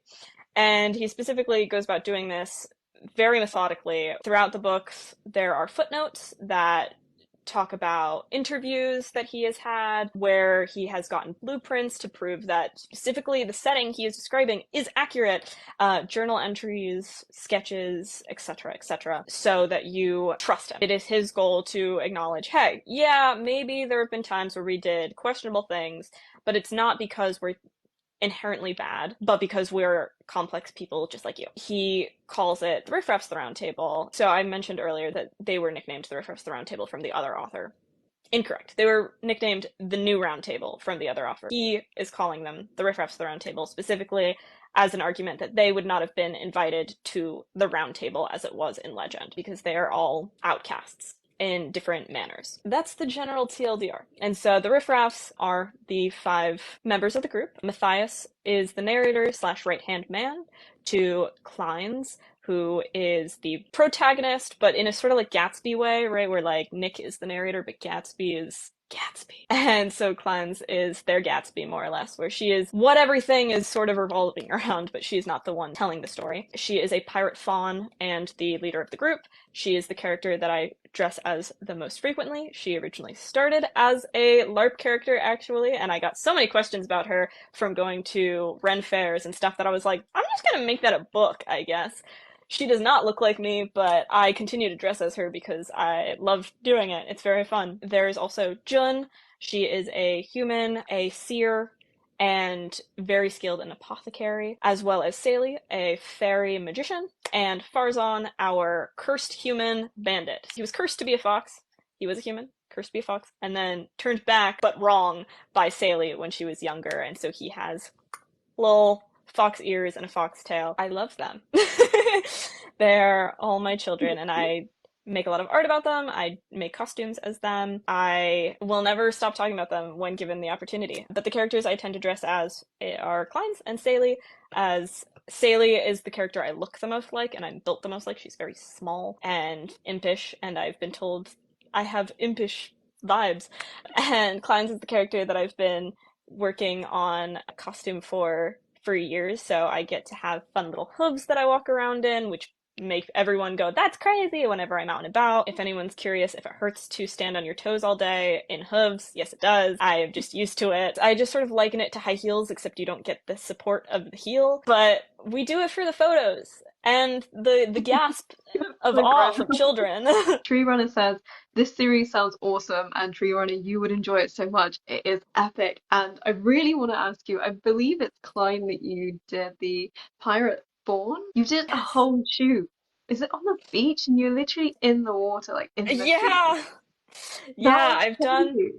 And he specifically goes about doing this very methodically. Throughout the books, there are footnotes that talk about interviews that he has had where he has gotten blueprints to prove that specifically the setting he is describing is accurate, journal entries, sketches, etc., so that you trust him. It is his goal to acknowledge, hey, yeah, maybe there have been times where we did questionable things, but it's not because we're inherently bad, but because we're complex people just like you. He calls it the Riff Raffs of the Roundtable. So I mentioned earlier that they were nicknamed the Riff Raffs of the Roundtable from the other author. Incorrect. They were nicknamed the New Roundtable from the other author. He is calling them the Riff Raffs of the Roundtable specifically as an argument that they would not have been invited to the Roundtable as it was in legend, because they are all outcasts in different manners. That's the general TLDR. And so the Riff Raffs are the 5 members of the group. Matthias is the narrator slash right-hand man to Klein's, who is the protagonist, but in a sort of like Gatsby way, right? Where like Nick is the narrator, but Gatsby is Gatsby. And so Klein's is their Gatsby, more or less, where she is what everything is sort of revolving around, but she's not the one telling the story. She is a pirate faun and the leader of the group. She is the character that I dress as the most frequently. She originally started as a LARP character, actually, and I got so many questions about her from going to Ren fairs and stuff that I was like, I'm just gonna make that a book, I guess. She does not look like me, but I continue to dress as her because I love doing it. It's very fun. There's also Jun. She is a human, a seer, and very skilled in apothecary, as well as Saley, a fairy magician, and Farzan, our cursed human bandit. He was cursed to be a fox. He was a human, cursed to be a fox, and then turned back, but wrong, by Saley when she was younger, and so he has little fox ears and a fox tail. I love them. They're all my children, and I make a lot of art about them. I make costumes as them. I will never stop talking about them when given the opportunity. But the characters I tend to dress as are Klein's and Saley, as Saley is the character I look the most like, and I'm built the most like. She's very small and impish, and I've been told I have impish vibes. And Klein's is the character that I've been working on a costume for years, so I get to have fun little hooves that I walk around in, which make everyone go, that's crazy, whenever I'm out and about. If anyone's curious if it hurts to stand on your toes all day in hooves, yes it does. I am just used to it. I just sort of liken it to high heels, except you don't get the support of the heel, but we do it for the photos and the gasp of awe from children. Tree Runner says, this series sounds awesome, and Tree Runner, you would enjoy it so much. It is epic. And I really want to ask you, I believe it's Klein that you did the pirate fawn. You did a Yes. whole shoot. Is it on the beach and you're literally in the water, like in the sea? Yeah. That Yeah, was crazy.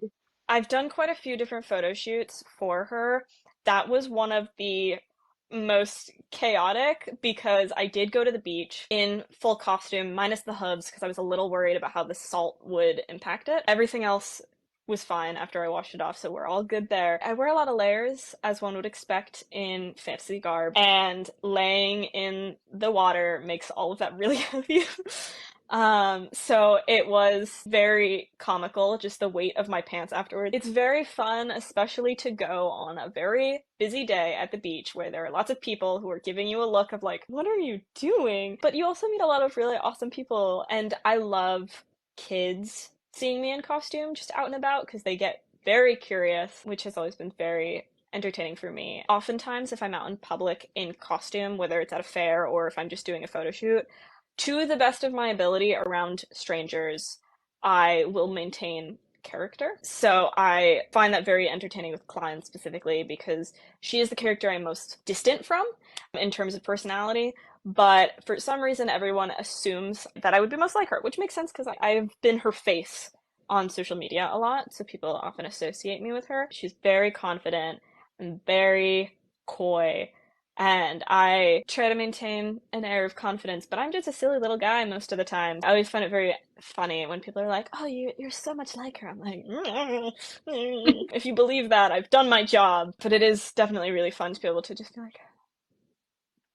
I've done quite a few different photo shoots for her. That was one of the most chaotic because I did go to the beach in full costume, minus the hooves, because I was a little worried about how the salt would impact it. Everything else was fine after I washed it off, so we're all good there. I wear a lot of layers, as one would expect in fantasy garb, and laying in the water makes all of that really heavy. So it was very comical, just the weight of my pants afterwards. It's very fun, especially to go on a very busy day at the beach where there are lots of people who are giving you a look of like, what are you doing? But you also meet a lot of really awesome people, and I love kids seeing me in costume just out and about because they get very curious, which has always been very entertaining for me. Oftentimes, if I'm out in public in costume, whether it's at a fair or if I'm just doing a photo shoot, to the best of my ability around strangers, I will maintain character. So I find that very entertaining with Klein specifically because she is the character I'm most distant from in terms of personality. But for some reason, everyone assumes that I would be most like her, which makes sense because I've been her face on social media a lot. So people often associate me with her. She's very confident and very coy, and I try to maintain an air of confidence, but I'm just a silly little guy most of the time. I always find it very funny when people are like, oh, you're so much like her. I'm like, if you believe that, I've done my job. But it is definitely really fun to be able to just be like,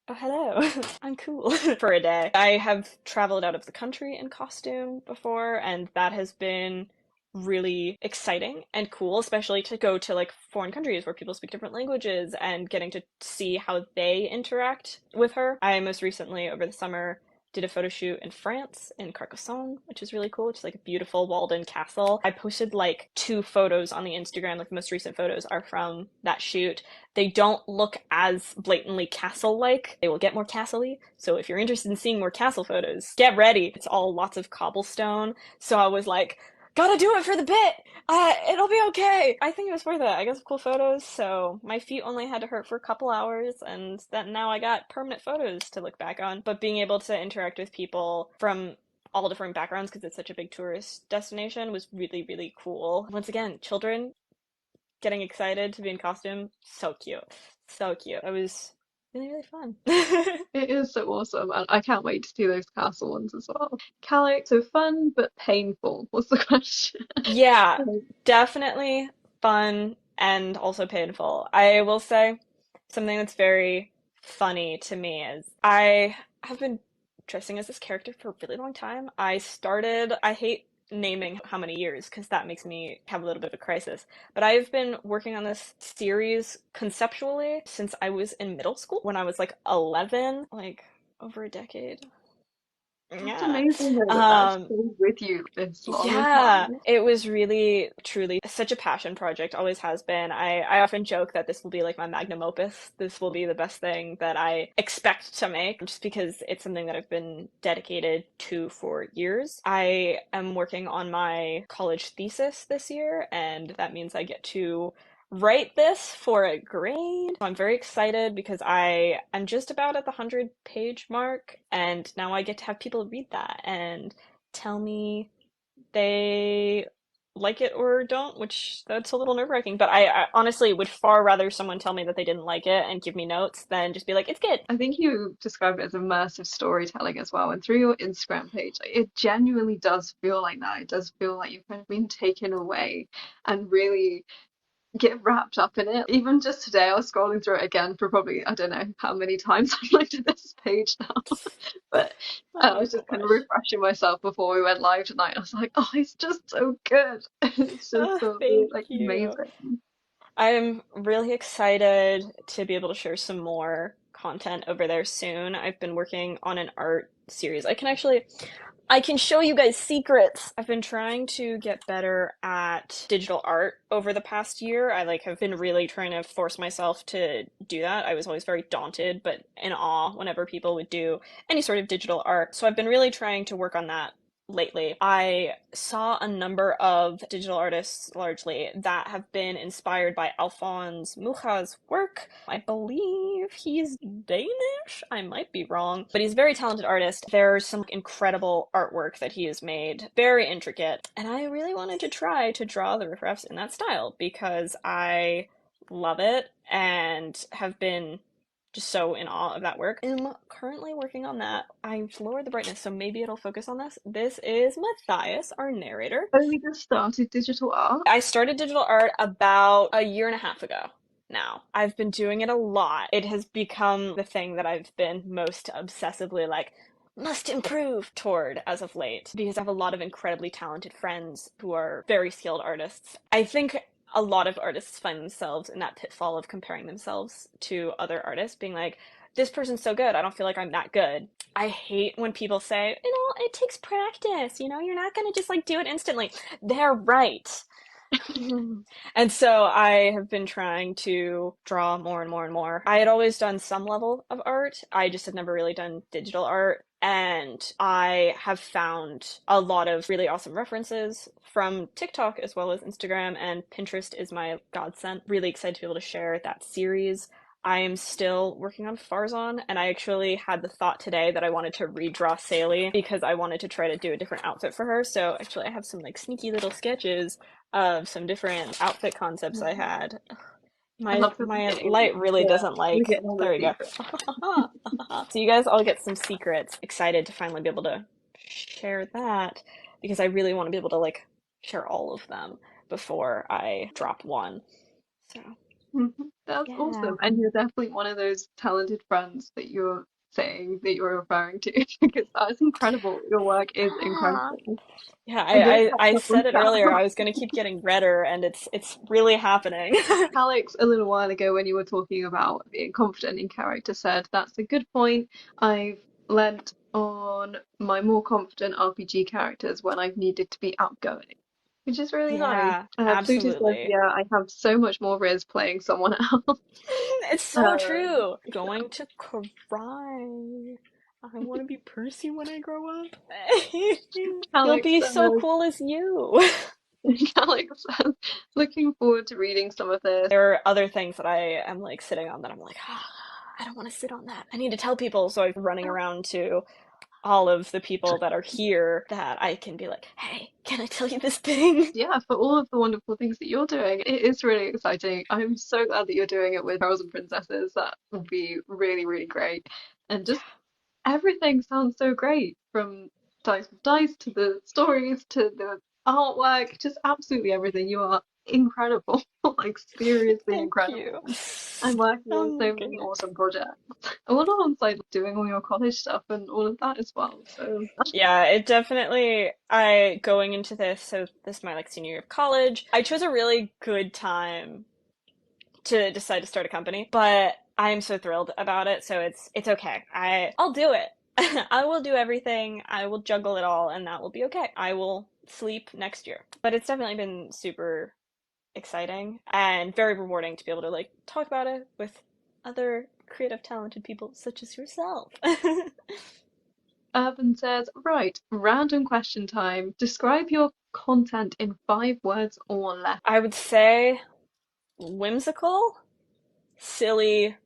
oh, hello, I'm cool for a day. I have traveled out of the country in costume before, and that has been really exciting and cool, especially to go to like foreign countries where people speak different languages and getting to see how they interact with her. I most recently, over the summer, did a photo shoot in France, in Carcassonne, which is really cool. It's like a beautiful walled-in castle. I posted like 2 photos on the Instagram, like the most recent photos are from that shoot. They don't look as blatantly castle-like. They will get more castle-y. So if you're interested in seeing more castle photos, get ready. It's all lots of cobblestone. So I was like, gotta do it for the bit. It'll be okay. I think it was worth it. I got some cool photos, so my feet only had to hurt for a couple hours, and that now I got permanent photos to look back on. But being able to interact with people from all different backgrounds because it's such a big tourist destination was really, really cool. Once again, children getting excited to be in costume, so cute. So cute. It was really, really fun. It is so awesome, and I can't wait to see those castle ones as well. Calic, so fun but painful was the question. Yeah, definitely fun and also painful. I will say something that's very funny to me is I have been dressing as this character for a really long time. I hate naming how many years because that makes me have a little bit of a crisis. But I've been working on this series conceptually since I was in middle school when I was like 11, like over a decade. That's Yeah. amazing though that that's Um, stayed with you this long as yeah, well. it was really, truly such a passion project, always has been. I often joke that this will be like my magnum opus. This will be the best thing that I expect to make, just because it's something that I've been dedicated to for years. I am working on my college thesis this year, and that means I get to write this for a grade. I'm very excited because I am just about at the 100-page mark, and now I get to have people read that and tell me they like it or don't, which that's a little nerve-wracking. But I honestly would far rather someone tell me that they didn't like it and give me notes than just be like, it's good. I think you described it as immersive storytelling as well, and through your Instagram page, like, it genuinely does feel like that. It does feel like you've kind of been taken away and really get wrapped up in it. Even just today, I was scrolling through it again for probably, I don't know how many times I've looked at this page now. But I Oh was just kind of gosh. refreshing myself before we went live tonight. I was like, oh, it's just so good. It's just Oh, so thank like you. amazing. I'm really excited to be able to share some more content over there soon. I've been working on an art series. I can show you guys secrets. I've been trying to get better at digital art over the past year. I like have been really trying to force myself to do that. I was always very daunted, but in awe whenever people would do any sort of digital art. So I've been really trying to work on that lately. I saw a number of digital artists largely that have been inspired by Alphonse Mucha's work. I believe he's Danish. I might be wrong, but he's a very talented artist. There's some incredible artwork that he has made, very intricate, and I really wanted to try to draw the Riff Raffs in that style because I love it and have been just so in awe of that work. I'm currently working on that. I've lowered the brightness, so maybe it'll focus on this. This is Matthias, our narrator. Only just started digital art. I started digital art about a year and a half ago now. I've been doing it a lot. It has become the thing that I've been most obsessively like, must improve toward as of late, because I have a lot of incredibly talented friends who are very skilled artists. I think a lot of artists find themselves in that pitfall of comparing themselves to other artists, being like, this person's so good, I don't feel like I'm that good. I hate when people say, it takes practice, you're not gonna just like do it instantly. They're right. And so I have been trying to draw more and more and more. I had always done some level of art. I just had never really done digital art. And I have found a lot of really awesome references from TikTok as well as Instagram, and Pinterest is my godsend. Really excited to be able to share that series. I am still working on Farzan, and I actually had the thought today that I wanted to redraw Saley because I wanted to try to do a different outfit for her. So actually I have some like sneaky little sketches of some different outfit concepts I had. I My love that we're my getting, light really yeah, doesn't we're like. getting all the There we go. secrets. So you guys all get some secrets. Excited to finally be able to share that because I really want to be able to like share all of them before I drop one. So That's yeah. awesome. And you're definitely one of those talented friends that you're saying that you're referring to because that's incredible. Your work is Ah. incredible. Yeah, I'm gonna I catch up on said it that. earlier. I was gonna keep getting redder, and it's really happening. Alex, a little while ago, when you were talking about being confident in character, said that's a good point. I've lent on my more confident RPG characters when I've needed to be outgoing, which is really nice. Yeah, Pluto says, absolutely. yeah, I have so much more Riz playing someone else. It's so Um, true. Going to cry. I want to be Percy when I grow up. He'll Alex be so says, cool as you. Alex says, looking forward to reading some of this. There are other things that I am like sitting on that I'm like, I don't want to sit on that. I need to tell people. So I'm running around to all of the people that are here that I can be like, hey, can I tell you this thing? Yeah, for all of the wonderful things that you're doing. It is really exciting. I'm so glad that you're doing it with Heroes and Princesses. That would be really, really great. And just everything sounds so great from Dice with Dice to the stories to the artwork, just absolutely everything. You are incredible, like seriously Thank you. incredible. I'm working Oh on my so many goodness. awesome projects. I want alongside doing all your college stuff and all of that as well. So Yeah, it definitely, I going into this, so this is my like senior year of college. I chose a really good time to decide to start a company, but I'm so thrilled about it, so it's okay. I'll do it. I will do everything. I will juggle it all, and that will be okay. I will sleep next year. But it's definitely been super exciting and very rewarding to be able to like talk about it with other creative talented people such as yourself. Urban says, right, random question time. Describe your content in 5 words or less. I would say whimsical, silly,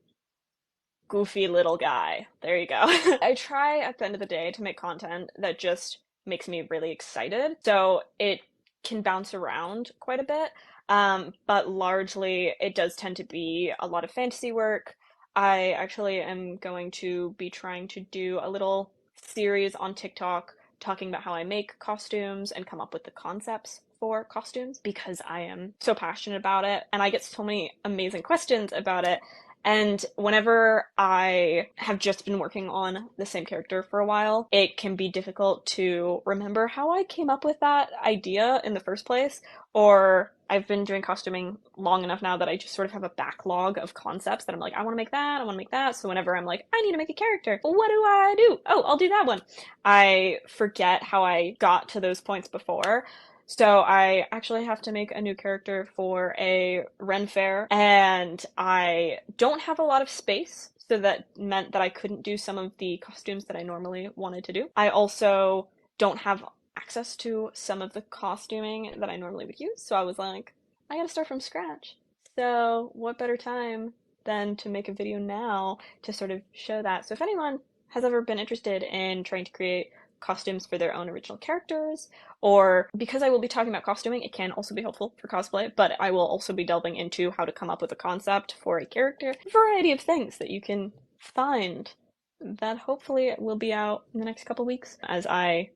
goofy little guy. There you go. I try at the end of the day to make content that just makes me really excited. So it can bounce around quite a bit. But largely it does tend to be a lot of fantasy work. I actually am going to be trying to do a little series on TikTok talking about how I make costumes and come up with the concepts for costumes because I am so passionate about it and I get so many amazing questions about it. And whenever I have just been working on the same character for a while, it can be difficult to remember how I came up with that idea in the first place. Or I've been doing costuming long enough now that I just sort of have a backlog of concepts that I'm like, I want to make that, I want to make that. So whenever I'm like, I need to make a character, what do I do? Oh, I'll do that one. I forget how I got to those points before. So I actually have to make a new character for a Ren Fair, and I don't have a lot of space, so that meant that I couldn't do some of the costumes that I normally wanted to do. I also don't have access to some of the costuming that I normally would use, so I was like, I gotta start from scratch. So what better time than to make a video now to sort of show that. So if anyone has ever been interested in trying to create costumes for their own original characters, or because I will be talking about costuming, it can also be helpful for cosplay, but I will also be delving into how to come up with a concept for a character, a variety of things that you can find that hopefully will be out in the next couple weeks as I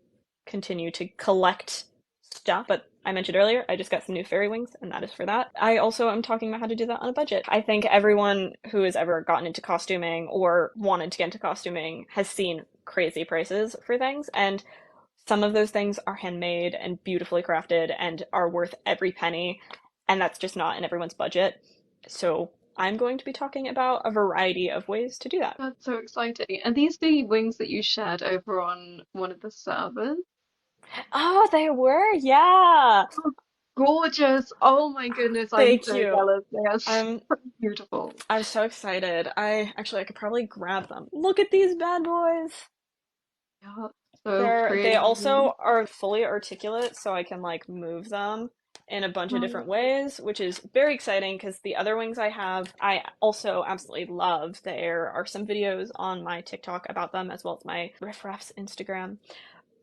continue to collect stuff. But I mentioned earlier, I just got some new fairy wings, and that is for that. I also am talking about how to do that on a budget. I think everyone who has ever gotten into costuming or wanted to get into costuming has seen crazy prices for things, and some of those things are handmade and beautifully crafted and are worth every penny, and that's just not in everyone's budget. So I'm going to be talking about a variety of ways to do that. That's so exciting. Are these the wings that you shared over on one of the servers? Oh, they were? Yeah. Oh, gorgeous. Oh my goodness, I'm Thank so you. jealous. They are so I'm beautiful. I'm so excited. I could probably grab them. Look at these bad boys. Yeah, so They pretty. also are fully articulate, so I can like move them in a bunch of different ways, which is very exciting because the other wings I have, I also absolutely love. There are some videos on my TikTok about them as well as my Riff Raffs Instagram,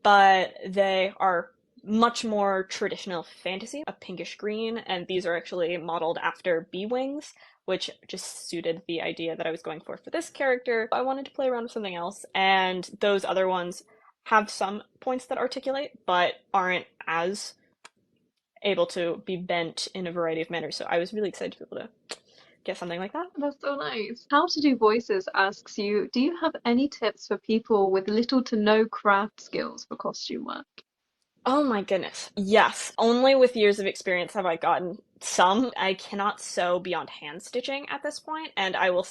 but they are much more traditional fantasy, a pinkish green, and these are actually modeled after bee wings, which just suited the idea that I was going for this character. I wanted to play around with something else, and those other ones have some points that articulate, but aren't as able to be bent in a variety of manners. So I was really excited to be able to get something like that. That's so nice. How to Do Voices asks you, do you have any tips for people with little to no craft skills for costume work? Oh my goodness. Yes. Only with years of experience have I gotten some. I cannot sew beyond hand stitching at this point, and I will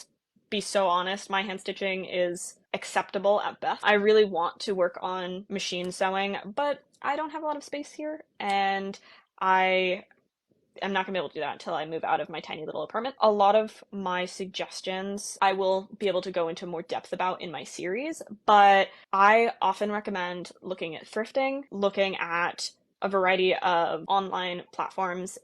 be so honest, my hand stitching is acceptable at best. I really want to work on machine sewing, but I don't have a lot of space here, and I I'm not gonna be able to do that until I move out of my tiny little apartment. A lot of my suggestions I will be able to go into more depth about in my series, but I often recommend looking at thrifting, looking at a variety of online platforms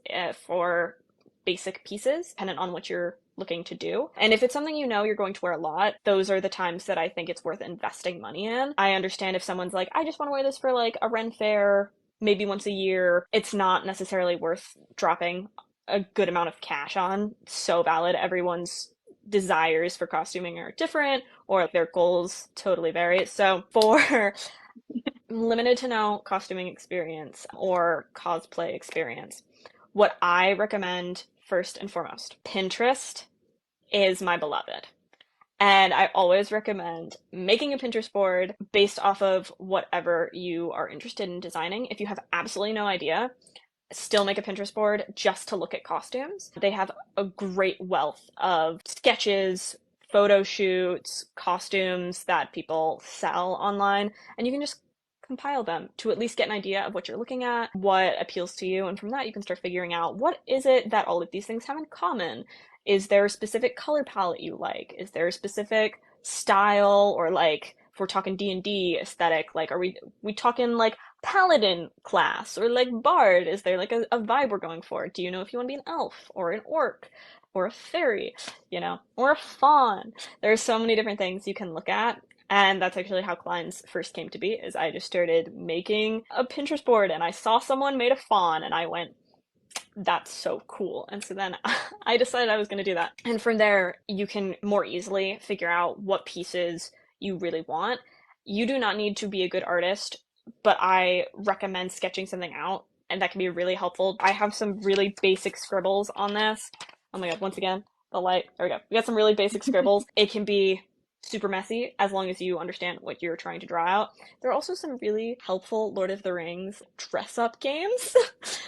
for basic pieces, dependent on what you're looking to do. And if it's something you know you're going to wear a lot, those are the times that I think it's worth investing money in. I understand if someone's like, I just want to wear this for like a Ren fair maybe once a year, it's not necessarily worth dropping a good amount of cash on. So valid. Everyone's desires for costuming are different or their goals totally vary. So for limited to no costuming experience or cosplay experience, what I recommend first and foremost, Pinterest is my beloved. And I always recommend making a Pinterest board based off of whatever you are interested in designing. If you have absolutely no idea, still make a Pinterest board just to look at costumes. They have a great wealth of sketches, photo shoots, costumes that people sell online, and you can just compile them to at least get an idea of what you're looking at, what appeals to you, and from that you can start figuring out what is it that all of these things have in common. Is there a specific color palette you like? Is there a specific style, or like if we're talking D&D aesthetic, like are we talking like paladin class or like bard? Is there like a vibe we're going for? Do you know if you want to be an elf or an orc or a fairy, or a faun? There are so many different things you can look at. And that's actually how Klein's first came to be, is I just started making a Pinterest board and I saw someone made a faun and I went, that's so cool. And so then I decided I was going to do that. And from there, you can more easily figure out what pieces you really want. You do not need to be a good artist, but I recommend sketching something out, and that can be really helpful. I have some really basic scribbles on this. Oh my god, once again, the light. There we go. We got some really basic scribbles. It can be super messy as long as you understand what you're trying to draw out. There are also some really helpful Lord of the Rings dress up games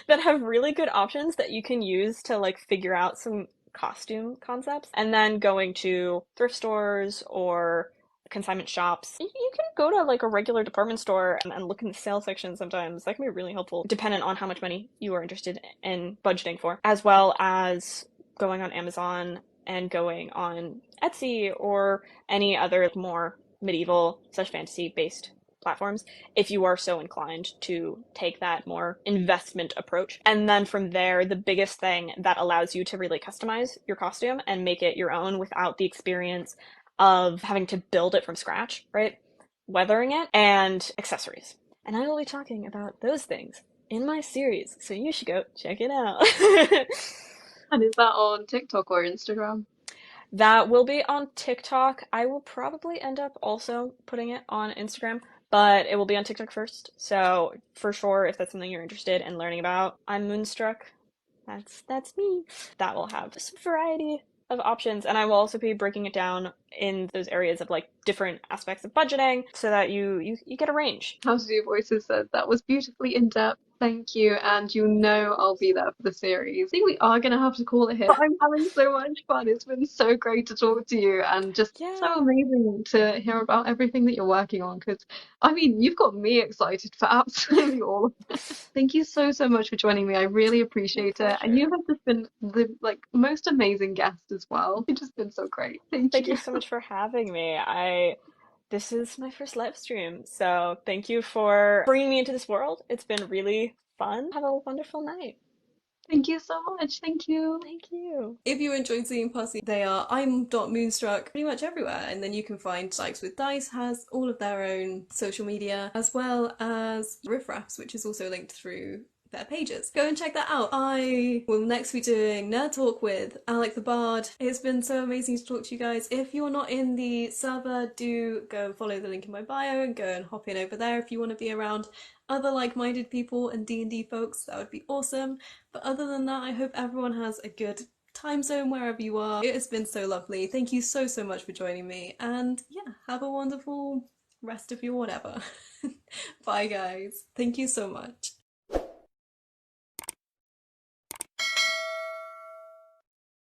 that have really good options that you can use to like figure out some costume concepts. And then going to thrift stores or consignment shops, you can go to like a regular department store and look in the sale section sometimes. That can be really helpful dependent on how much money you are interested in budgeting for, as well as going on Amazon and going on Etsy or any other more medieval slash fantasy based platforms if you are so inclined to take that more investment approach. And then from there, the biggest thing that allows you to really customize your costume and make it your own without the experience of having to build it from scratch, right? Weathering it and accessories. And I will be talking about those things in my series, so you should go check it out. And is that on TikTok or Instagram? That will be on TikTok. I will probably end up also putting it on Instagram, but it will be on TikTok first. So for sure, if that's something you're interested in learning about, I'm Moonstruck. That's me. That will have some variety of options, and I will also be breaking it down in those areas of like different aspects of budgeting so that you get a range. How to Do Voices said that was beautifully in depth. Thank you, and you know I'll be there for the series. I think we are gonna have to call it here. But I'm having so much fun. It's been so great to talk to you, and just so Yeah. amazing to hear about everything that you're working on. Because I mean, you've got me excited for absolutely all of it. Thank you so so much for joining me. I really My appreciate it, and you pleasure. have just been the like most amazing guest as well. You've just been so great. Thank Thank you you. so much for having me. This is my first live stream, so thank you for bringing me into this world. It's been really fun. Have a wonderful night. Thank you so much. Thank you. Thank you. If you enjoyed seeing Percy, they are im.moonstruck pretty much everywhere. And then you can find Dykes with Dice has all of their own social media, as well as Riff Raffs, which is also linked through their pages. Go and check that out. I will next be doing Nerd Talk with Alec the Bard. It's been so amazing to talk to you guys. If you're not in the server, do go and follow the link in my bio and go and hop in over there if you want to be around other like-minded people and D&D folks. That would be awesome. But other than that, I hope everyone has a good time zone wherever you are. It has been so lovely. Thank you so so much for joining me, and yeah, have a wonderful rest of your whatever. Bye guys. Thank you so much.